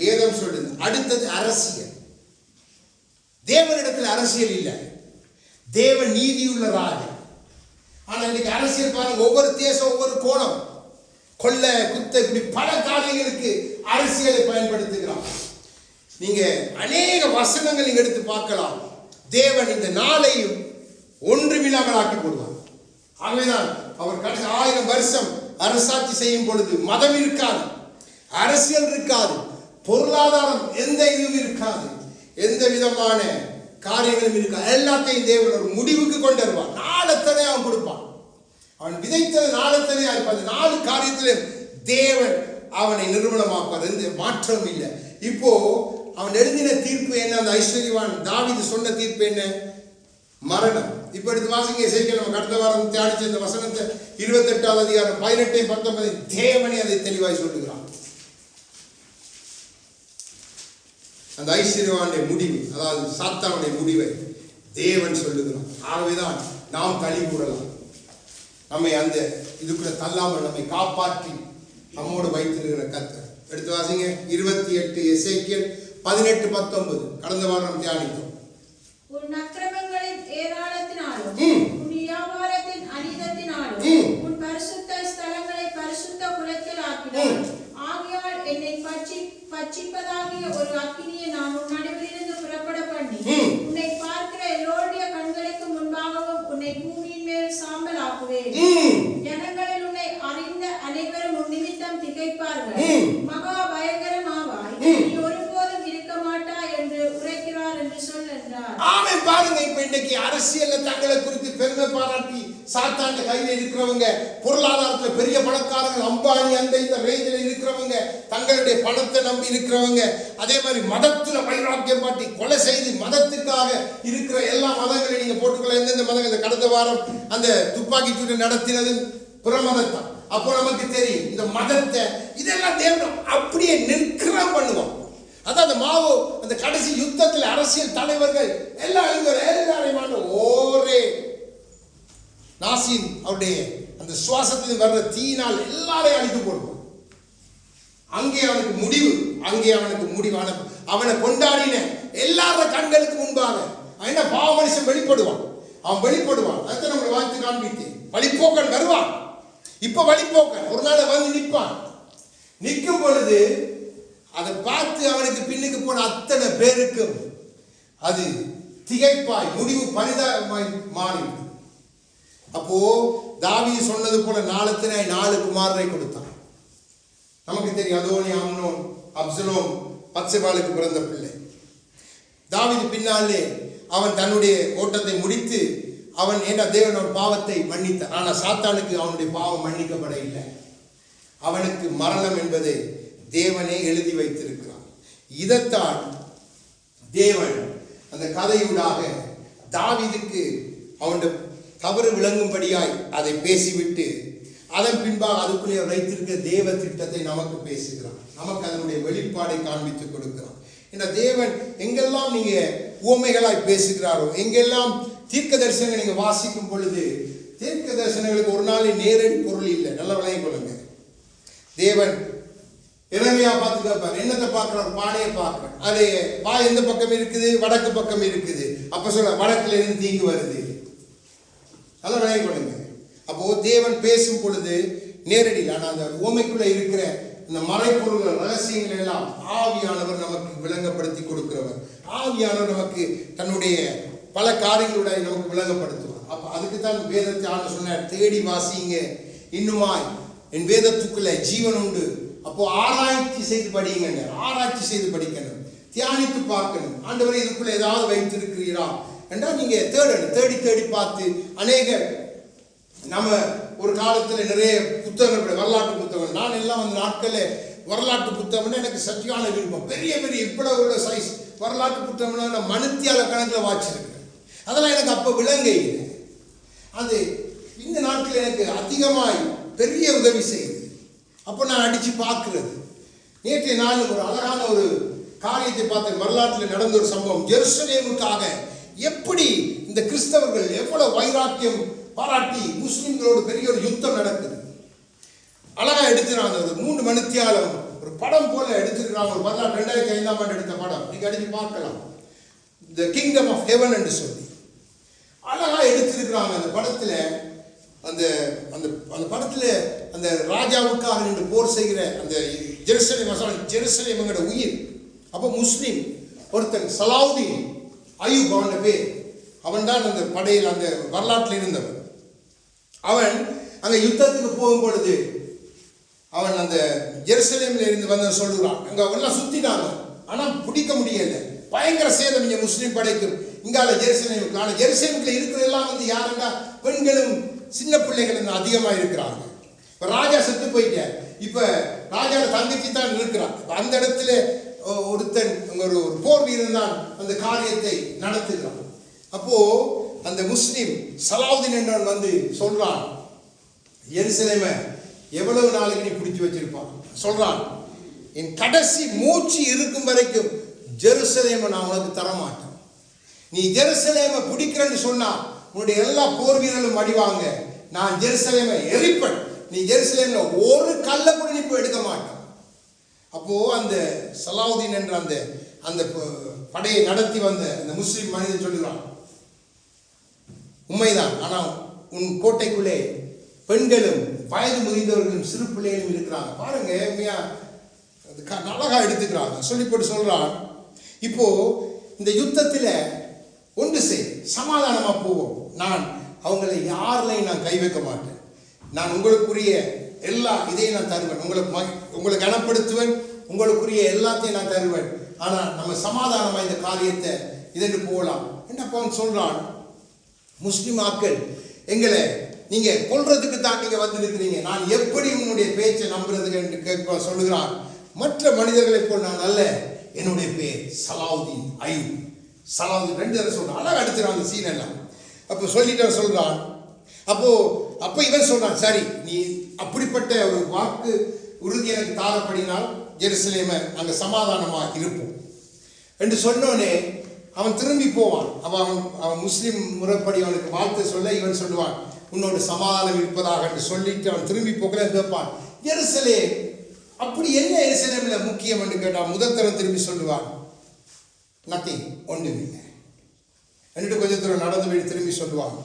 வேதம் சொல்லுது. அடுத்தது அரசியல். தேவனிடத்தில் அரசியல் இல்லை, தேவன் நீதியுள்ள ராஜா. ஆனா இன்னைக்கு அரசியல் பாருங்க, ஒவ்வொரு தேசம் ஒவ்வொரு கோணம், கொள்ள குத்த, இப்படி பல காரியங்களுக்கு அரசியலை பயன்படுத்துகிறான். நீங்க அநேக வசனங்கள் நீங்க எடுத்து பார்க்கலாம். தேவன் இந்த நாளையும் ஒன்றுமில்லாமல் ஆக்கி போடுவார். ஆகவேதான் அவர் கடைசி 1000 வருஷம் அரசாட்சி செய்யும் பொழுது மதம் இருக்காது, அரசியல் இருக்காது, பொருளாதாரம் எந்த இதுவும் இருக்காது, எந்த விதமான காரியங்களும் இருக்காது. எல்லாத்தையும் தேவன் ஒரு முடிவுக்கு கொண்டு வருவார். நாளத்தனை அவன் கொடுப்பான். அவன் விதைத்தது நாளத்தனையா இருப்பான். 4 காரியத்திலும் தேவன் அவனை நிர்மூலமாப்பார். எந்த மாற்றம் இல்லை. இப்போ அவன் எழுதின தீர்ப்பு என்ன? அந்த ஐஸ்வர்யவான் தாவீது சொன்ன தீர்ப்பு என்ன? மரணம். இப்ப எடுத்து வாசிங்க இசைக்கேல். நம்ம கடந்த வாரம் தியானிச்ச இந்த வசனத்தை 28வது அதிகாரம் 18 19 தேவனே அதை தெளிவாய் சொல்லுகிறான். அந்த ஐஸ்வர்யவானுடைய முடிவு, அதாவது சாத்தானுடைய முடிவை தேவன் சொல்லுகிறான். ஆகவேதான் நாம் களி கூறலாம். நம்மை அந்த இதுக்குள்ள தள்ளாமல் நம்மை காப்பாற்றி நம்மோடு வைத்திருக்கிற கர்த்தர். எடுத்து வாசிங்க 28 இசைக்கேல் 18 19 கடந்த வாரம் தியானித்தோம். உன் அக்கிரமங்களின் ஏராளத்தினாலும் உன் வியாபாரத்தின் அநீதத்தினாலும் உன் பரிசுத்த ஸ்தலங்களை பரிசுத்த குலைச்சல் ஆக்கினார். ஆகையால் என்னை பட்சிப்பதாகிய ஒரு அக்கினியை நான் உன் நடுவிலிருந்து புறப்பட பண்ணி உன்னை பார்க்கிற எல்லோருடைய கண்களுக்கு முன்பாகவும் உன்னை பூமியின் மேல் சாம்பல் ஆக்குவேன். ஜனங்களில் உன்னை அறிந்த அனைவரும் உன் நிமித்தம் திகைப்பார்கள். மகா பயங்கரமாவாய், நீ ஒருபோதும் இருக்க மாட்டாய் என்று உரைக்கிறார் என்று சொல் என்றார். ஆமென். பாருங்க, இப்ப இன்னைக்கு அரசியல்ல தங்களை குறித்து பெருமை பாராட்டி சாத்தாண்ட கையில இருக்கிறவங்க, பொருளாதாரத்துல பெரிய பணக்காரங்க, அம்பானி அந்த இந்த ரேஞ்சில இருக்கிறவங்க, தங்களுடைய பணத்தை நம்பி இருக்கிறவங்க, அதே மாதிரி மதத்துல வைராக்கியம் பாட்டி கொலை செய்து மதத்துக்காக இருக்கிற எல்லா மதங்களையும் நீங்க போட்டுக்கொள்ள. எந்தெந்த மதங்கள் கடந்த வாரம் அந்த துப்பாக்கி சூடு நடத்தினது புறமதத்தான். அப்போ நமக்கு தெரியும் இந்த மதத்தை இதெல்லாம் தேவன் அப்படியே நிற்கிறோம் பண்ணுவோம். அதான் அந்த மாவோ அந்த கடைசி யுத்தத்தில் அரசியல் தலைவர்கள் எல்லாரையும் ஒரே நாசின் அவருடைய அந்த சுவாசத்தில் வர்ற தீயினால் எல்லாரையும் அழித்து போடுவான். அங்கே அவனுக்கு முடிவான அவனை கொண்டாடின எல்லார கண்களுக்கு முன்பாக என்ன பாவ மனுஷன் வெளிப்படுவான். அதுதான் நம்ம வாழ்த்து காண்பித்தேன். வழிபோக்கன் வருவான். இப்ப வழிபோக்கன் ஒரு நாள் வந்து நிற்பான். நிற்கும் பொழுது அதை பார்த்து அவனுக்கு பின்னுக்கு போன அத்தனை பேருக்கும் அது திகைப்பாய் முடிவு பரிதாபமாய் மாறி. அப்போ தாவீது சொன்னது போல நாளத்தினை 4 குமாரரை கொடுத்தான். நமக்கு தெரியும், அதோனி, அம்னோன், அப்சலோம், பத்செபாளுக்கு பிறந்த பிள்ளை. தாவீது பின்னாலே அவன் தன்னுடைய ஓட்டத்தை முடித்து அவன் தேவன் அவன் பாவத்தை மன்னித்தான். ஆனால் சாத்தானுக்கு அவனுடைய பாவம் மன்னிக்கப்பட இல்லை. அவனுக்கு மரணம் என்பதை தேவனே எழுதி வைத்திருக்கிறான். இதைத்தான் தேவன் அந்த கதையூடாக தாவீதுக்கு அவனுடைய தவறு விளங்கும்படியாய் அதை பேசிவிட்டு அதன் பின்பாக அதுக்குள்ளே வைத்திருக்க தேவ திட்டத்தை நமக்கு பேசுகிறான். நமக்கு அதனுடைய வெளிப்பாடை காண்பித்துக் கொடுக்கிறான். ஏன்னா தேவன் எங்கெல்லாம் நீங்க உவமைகளாய் பேசுகிறாரோ, எங்கெல்லாம் தீர்க்க தரிசனங்களை நீங்க வாசிக்கும் பொழுது தீர்க்க தரிசனங்களுக்கு ஒரு நாளில் நேரடி பொருள் இல்லை. நல்ல விளங்கிக் கொள்ளுங்க. தேவன் இறைமையா பார்த்து கேட்பார், என்னத்தை பார்க்கிறார்? பானையை பார்க்கிறேன். அது வாய் எந்த பக்கம் இருக்குது? வடக்கு பக்கம் இருக்குது. அப்ப சொல்ல வடக்குல இருந்து தீங்கு வருது. நல்லா விளங்கிக் கொள்ளுங்க. அப்போ தேவன் பேசும் பொழுது நேரடி, ஆனால் அந்த உவமைக்குள்ள இருக்கிற இந்த மறைப்பொருள் ரகசியங்கள் எல்லாம் ஆவியானவர் நமக்கு விளங்கப்படுத்தி கொடுக்கிறவர். ஆவியானவர் நமக்கு தன்னுடைய பல காரியங்களுடைய நமக்கு விளங்கப்படுத்துவார். அப்ப அதுக்கு தான் வேதத்தை ஆண்டு சொன்னார், தேடி வாசிங்க இன்னுமாய் என் வேதத்துக்குள்ள ஜீவன் உண்டு. அப்போ ஆராய்ச்சி செய்து படியுங்க, ஆராய்ச்சி செய்து படிக்கணும், தியானித்து பார்க்கணும். ஆண்டவரே இதுக்குள்ள ஏதாவது வைத்திருக்கிறீரா என்றால் நீங்க தேடணும். தேடி தேடி பார்த்து அநேக நம்ம ஒரு காலத்தில் நிறைய புத்தகங்கள், வரலாற்று புத்தகங்கள், நான் எல்லாம் அந்த நாட்களில் வரலாற்று புத்தகம்னா எனக்கு சத்தியான விருப்பம். பெரிய பெரிய இவ்வளவு சைஸ் வரலாற்று புத்தகம்னா நான் மனுத்தியால கணக்கில் வாசிச்சிருக்கேன். அதெல்லாம் எனக்கு அப்போ விளங்கை இல்லை. அது இந்த நாட்கள் எனக்கு அதிகமாய் பெரிய உதவி செய்யுது. அப்போ நான் அடித்து பார்க்கிறது. நேற்றைய நாள் ஒரு அழகான ஒரு காரியத்தை பார்த்தேன். வரலாற்றில் நடந்த ஒரு சம்பவம். ஜெருசலேமுக்காக எப்படி இந்த கிறிஸ்தவர்கள் எவ்வளவு வைராக்கியம் பாராட்டி முஸ்லிம்களோடு பெரிய ஒரு யுத்தம் நடக்குது. அழகா எடுத்துறாங்க. ஒரு 3 மணித்தியாலம் ஒரு படம் போல எடுத்துருக்காங்க. ஒரு வரலாறு 2005ஆம் ஆண்டு எடுத்த படம். நீங்க அடிச்சு பார்க்கலாம். தி கிங்டம் ஆஃப் ஹெவன் என்று சொல்லி அழகா எடுத்திருக்கிறாங்க. அந்த படத்துல அந்த அந்த அந்த படத்துல அந்த ராஜாவுக்காக நின்று போர் செய்கிற அந்த ஜெருசலேமுங்கிற உயிர். அப்போ முஸ்லிம் ஒருத்தன் சலாவுதீன் அய்யூப் அவன் பேர். அவன் தான் அந்த படையில் அந்த வரலாற்றில் இருந்தவன். அவன் அங்க யுத்தத்துக்கு போகும் பொழுது அவன் அந்த ஜெருசலேமில் இருந்து வந்து சொல்லுறான். அங்க எல்லாம் சுத்திட்டாங்க, ஆனா பிடிக்க முடியல. பயங்கர சேதம் இங்க முஸ்லீம் படைக்கும். இங்கால ஜெருசலேமுக்கு, ஆனா ஜெருசலேமுக்குள்ள இருக்கிறதெல்லாம் வந்து யாருன்னா பெண்களும் சின்ன பிள்ளைகள் அதிகமாக இருக்கிறாங்க. இப்ப ராஜா செத்து போயிட்டார். இப்ப ராஜாவோட தங்கச்சி தான் இருக்கிறான். அந்த இடத்துல ஒருத்தன் ஒரு போர் வீரன் தான் அந்த காரியத்தை நடத்துகிறான். அப்போ அந்த முஸ்லிம் சலாவுதீன் என்றவன் வந்து சொல்றான், எருசலேமை எவ்வளவு நாளைக்கு நீ பிடிச்சு வச்சிருப்பான் சொல்றான். என் கடைசி மூச்சு இருக்கும் வரைக்கும் ஜெருசலேமை நான் உனக்கு தரமாட்டேன். நீ ஜெருசலேமை பிடிக்கிறன்னு சொன்னா உன்னுடைய எல்லா போர் வீரர்களும் அடிவாங்க. நான் ஜெருசலேமை எரிப்பேன். நீ ஜெருசலேம்ல ஒரு கல்ல கூட நீ போய் எடுக்க மாட்டான். அப்போ அந்த சலாவுதீன் என்ற அந்த அந்த படையை நடத்தி வந்த அந்த முஸ்லிம் மனிதன் சொல்லுகிறான், உண்மைதான், ஆனால் உன் கோட்டைக்குள்ளே பெண்களும் வயது முதிர்ந்தவர்களும் சிறு பிள்ளைகளும் இருக்கிறாங்க. பாருங்க, அழகா எடுத்துக்கிறாங்க. சொல்லி போட்டு சொல்றான், இப்போ இந்த யுத்தத்தில் ஒன்று செய், சமாதானமா போவோம். நான் அவங்களை யாரிலையும் நான் கை வைக்க மாட்டேன். நான் உங்களுக்குரிய எல்லா இதையும் நான் தருவேன். உங்களை கனப்படுத்துவேன். உங்களுக்குரிய எல்லாத்தையும் நான் தருவேன். ஆனால் நம்ம சமாதானமா இந்த காரியத்தை இதென்று போகலாம் என்னப்பா சொல்றான். முஸ்லிம் ஆக்கள் எங்களை நீங்க கொல்றதுக்கு தான் நீங்க வந்திருக்கிறீங்க. நான் எப்படி உன்னுடைய பேச்சை நம்புறதுக்கு என்று கேட்க சொல்லுகிறான். மற்ற மனிதர்களை போல் நான் அல்ல. என்னுடைய பேர் சலாவுதீன் அய்யூப். சலாவுதீன் 2 தடவை சொல்றான். அழகா எடுத்துறான் அந்த சீன் எல்லாம். அப்போ சொல்லிட்டு சொல்றான். அப்போ இவன் சொல்றான், சரி நீ அப்படிப்பட்ட ஒரு வாக்கு உறுதி எனக்கு தாரப்படினால் ஜெருசலேமை அங்க சமாதானமா இருப்போம் என்று சொன்னோனே அவன் திரும்பி போவான். அவன் முஸ்லிம் முறைப்படி அவனுக்கு வாழ்த்து சொல்ல இவன் சொல்லுவான், உன்னோட சமாதானம் இருப்பதாக என்று சொல்லிட்டு அவன் திரும்பி போகல கேட்பான், ஜெருசலேம் அப்படி என்ன எருசலேம்ல முக்கியம் என்று கேட்டான். முதல் தரம் திரும்பி சொல்லுவான், நத்திங், ஒன்றுமில்லை என்று கொஞ்சம் தூரம் நடந்து போய் திரும்பி சொல்லுவான்,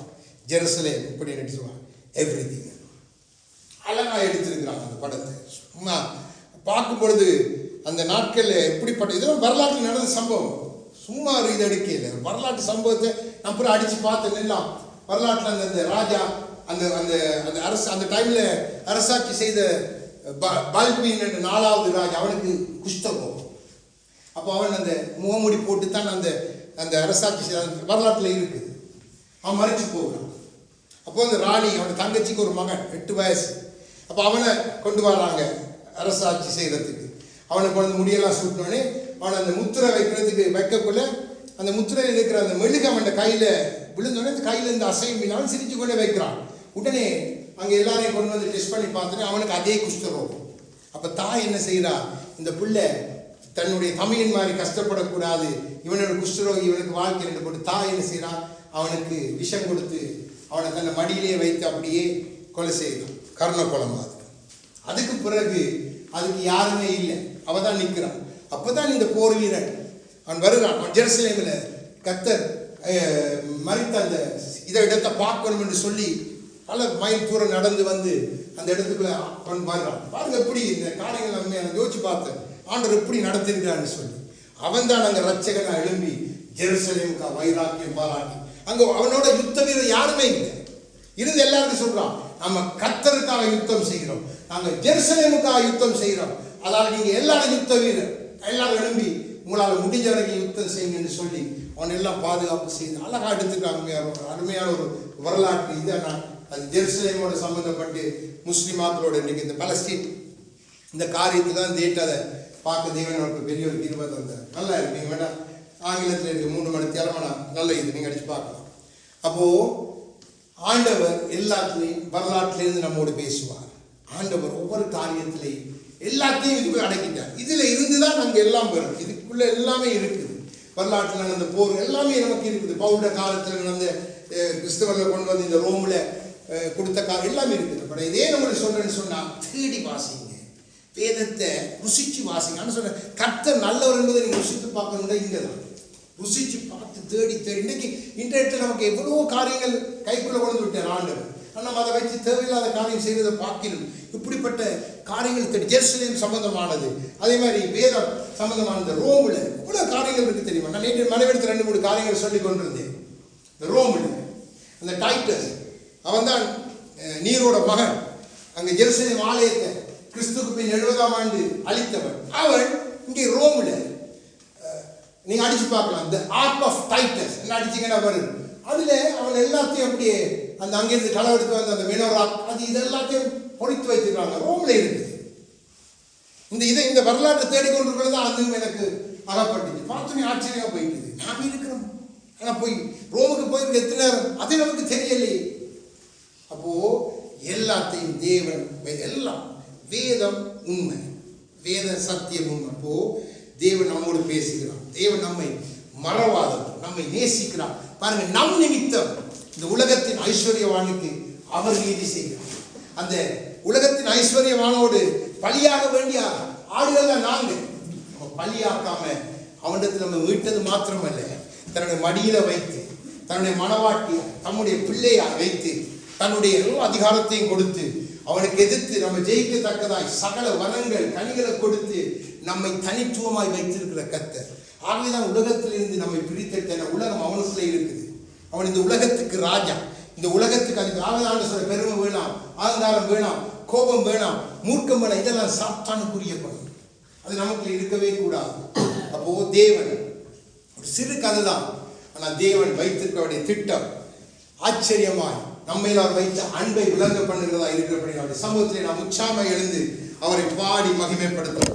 ஜெருசலேம் இப்படி சொல்லுவான், எவ்ரிதிங். அழகா எடுத்திருக்கிறான் அந்த படத்தை. சும்மா பார்க்கும் பொழுது அந்த நாட்களில் எப்படிப்பட்ட இதெல்லாம் வரலாற்றில் நடந்த சம்பவம். சும்மா ஒரு இது எடுக்கல, வரலாற்று சம்பவத்தை நான் பூரா அடிச்சு பார்த்தேன். எல்லாம் வரலாற்றில் அந்த ராஜா அந்த அந்த அந்த அரசு அந்த டைம்ல அரசாட்சி செய்த பால்பின் என்ற 4வது ராஜா, அவனுக்கு குஷ்டரோகம். அப்போ அவன் அந்த முகமூடி போட்டு தான் அந்த அந்த அரசாட்சி செய்த வரலாற்றில் இருக்குது. அவன் மறைச்சு போகிறான். அப்போ அந்த ராணி, அவன் தங்கச்சிக்கு ஒரு மகன் 8 வயசு. அப்போ அவனை கொண்டு வராங்க அரசாட்சி செய்கிறதுக்கு. அவனுக்கு வந்து முடியெல்லாம் சூட்டினோடனே அவனை அந்த முத்திரை வைக்கிறதுக்கு வைக்கக்குள்ள அந்த முத்திரையில் இருக்கிற அந்த மெழுகு அவன் கையில் விழுந்தோடனே அந்த கையில் இருந்து அசையும் அவன் சிரிச்சு கொண்டே வைக்கிறான். உடனே அங்கே எல்லாரையும் கொண்டு வந்து டெஸ்ட் பண்ணி பார்த்துட்டு அவனுக்கு அதே குஷ்டரோகம். அப்போ தாய் என்ன செய்கிறா, இந்த பிள்ளை தன்னுடைய தமையன் மாதிரி கஷ்டப்படக்கூடாது, இவனோட குஷ்டரோகி இவனுக்கு வாழ்க்கை என்று போட்டு தாய் என்ன செய்கிறா, அவனுக்கு விஷம் கொடுத்து அவனை தன்னை மடியிலே வைத்து அப்படியே கொலை செய்கிறான். கருண கொலமாக. அதுக்கு பிறகு அதுக்கு யாருமே இல்லை, அவன் தான் நிற்கிறான். அப்போதான் இந்த போர் வீரன் அவன் வருகிறான். ஜெருசலேமில் கர்த்தர் மரித்த அந்த இதை இடத்தை பார்க்கணும் என்று சொல்லி பல மைல் தூரம் நடந்து வந்து அந்த இடத்துக்குள்ள அவன் வருகிறான். பாருங்க எப்படி இந்த காரியங்கள் நம்ம யோசிச்சு பார்த்தேன், ஆண்டவர் எப்படி நடத்திருக்கிறான்னு சொல்லி. அவன் தான் அங்கே ரட்சகனா எழும்பி ஜெருசலேமுக்கு வைராக்கியம் பாராட்டி அங்கே அவனோட யுத்த வீரர் யாருமே இல்லை இருந்து எல்லாருக்கும் சொல்றான், நம்ம கர்த்தருக்காக யுத்தம் செய்கிறோம், நாங்கள் ஜெருசலேமுக்காக யுத்தம் செய்கிறோம். அதால் நீங்க எல்லாரும் யுத்த வீரர், எல்லாரும் எழும்பி உங்களால் முடிஞ்ச வரைக்கும் யுத்தம் செய்யுங்க என்று சொல்லி அவன் எல்லாம் பாதுகாப்பு செய்து அழகா எடுத்துக்காங்க. அருமையான ஒரு வரலாற்று இதை நான் அது ஜெருசலேமோட சம்பந்தப்பட்டு முஸ்லிமாக்களோட இன்னைக்கு இந்த பலஸ்தீன் இந்த காரியத்தை தான் தேட்டதை பார்க்க தேவன் அவருக்கு பெரிய ஒரு தீர்வை தந்தார். நல்லா இருக்கு. நீங்க வேணா ஆங்கிலத்தில் இருக்கு 3 மணி திறமனா நல்ல இது நீங்க அடிச்சு பார்க்கலாம். அப்போ ஆண்டவர் எல்லாத்துலேயும் வரலாற்றிலிருந்து நம்மோடு பேசுவார். ஆண்டவர் ஒவ்வொரு காரியத்திலையும் எல்லாத்தையும் இதுக்குள்ள அடக்கிட்டார். இதுல இருந்துதான் நாங்கள் எல்லாம் பெறும். இதுக்குள்ள எல்லாமே இருக்குது. வரலாற்றில் நடந்த போர் எல்லாமே நமக்கு இருக்குது. பவுல காலத்தில் நடந்த கிறிஸ்தவர்கள் கொண்டு வந்து இந்த ரோம்ல கொடுத்த காலம் எல்லாமே இருக்குது. பட் இதே நம்மளுக்கு சொல்றேன்னு சொன்னா தேடி வாசிங்க, வேதத்தை ருசிச்சு வாசிங்க. சொல்ற கர்த்தர் நல்லவர் என்பதை நீங்க ருசித்து பார்க்கணும்னா இங்கே தான் ருசிச்சு பார்த்து தேடி தேடி. இன்னைக்கு இன்டர்நெட்டில் நமக்கு எவ்வளவோ காரியங்கள் கைக்குள்ள கொண்டு விட்டார் ஆண்டவர். நம்ம அதை வச்சு தேவையில்லாத காரியம் செய்வதை பார்க்கணும். இப்படிப்பட்ட காரியங்கள் தேடி ஜெருசலேம் சம்பந்தமானது, அதே மாதிரி வேதம் சம்பந்தமானது, ரோம்ல இவ்வளவு காரியங்கள் இருக்கு தெரியுமா? நான் நேற்று மனைவிடத்து 2-3 காரியங்கள் சொல்லி கொண்டிருந்தேன். இந்த ரோம்ல அந்த டைட்டஸ் அவன் தான் நீரோட மகன். அங்கே ஜெருசலேம் ஆலயத்தை கிறிஸ்துக்கு பின் 70ஆம் ஆண்டு அழித்தவன். அவன் இங்கே ரோம்ல நீங்க அடிச்சு பார்க்கலாம். இந்த ஆர்க் ஆஃப் டைட்டஸ் என்ன அடிச்சீங்கன்னா வரும். அதுல அவன் எல்லாத்தையும் அப்படியே அந்த அங்கிருந்து களவெடுத்து வந்து அந்த மெனோரா அது இதெல்லாத்தையும் பொறித்து வைத்திருக்காங்க. ரோம்ல இருக்குது. இந்த வரலாற்றை தேடிக்கொண்டிருக்கிறது தான் அதுவும் எனக்கு அகப்பட்டுச்சு. பார்த்து ஆச்சரியமா போயிட்டு நாம இருக்கிறோம். ஆனா போய் ரோமுக்கு போயிருக்கு எத்தனை நேரம் அது நமக்கு தெரியலையே. அப்போ எல்லாத்தையும் தேவன் எல்லாம் வேதம் உண்மை, வேத சத்தியம் உண்மை. அப்போ தேவன் நம்மோடு பேசுகிறான். தேவன் நம்மை மறவாதவர், நம்மை நேசிக்கிறார். பாருங்க, நம் நிமித்தம் இந்த உலகத்தின் ஐஸ்வர்யவானுக்கு அவர் நீதி செய்கிறார். அந்த உலகத்தின் ஐஸ்வர்யவானோடு பலியாக வேண்டிய ஆடுகள் தான் நாங்க. நம்ம பலியாக்காம அவனிடத்தில் நம்ம மீட்டது மாத்திரமல்ல, தன்னுடைய மடியில வைத்து தன்னுடைய மனவாட்டி தம்முடைய பிள்ளையா வைத்து தன்னுடைய அதிகாரத்தையும் கொடுத்து அவனுக்கு எதிர்த்து நம்ம ஜெயிக்கத்தக்கதாய் சகல வனங்கள் கனிகளை கொடுத்து நம்மை தனித்துவமாய் வைத்திருக்கிற கர்த்தர். ஆகவேதான் உலகத்திலிருந்து நம்மை பிரித்தெடுத்த உலகம் அவனுக்குள்ளே இருக்குது. அவன் இந்த உலகத்துக்கு ராஜா. இந்த உலகத்துக்கு அதுக்கு ஆகதான சொல்ல பெருமை வேணாம், ஆங்காரம் வேணாம், கோபம் வேணாம், மூர்க்கம் வேணாம். இதெல்லாம் சாத்தானுக்குரிய பணம். அது நமக்கு இருக்கவே கூடாது. அப்போ தேவன் ஒரு சிறு கதை தான், ஆனால் தேவன் வைத்திருக்கவுடைய திட்டம் ஆச்சரியமாய் நம்மையில் அவர் வைத்த அன்பை விளங்க பண்ணுகிறதா இருக்கிறபடி அவருடைய சமூகத்திலே நாம் உற்சாகமாக எழுந்து அவரை பாடி மகிமைப்படுத்த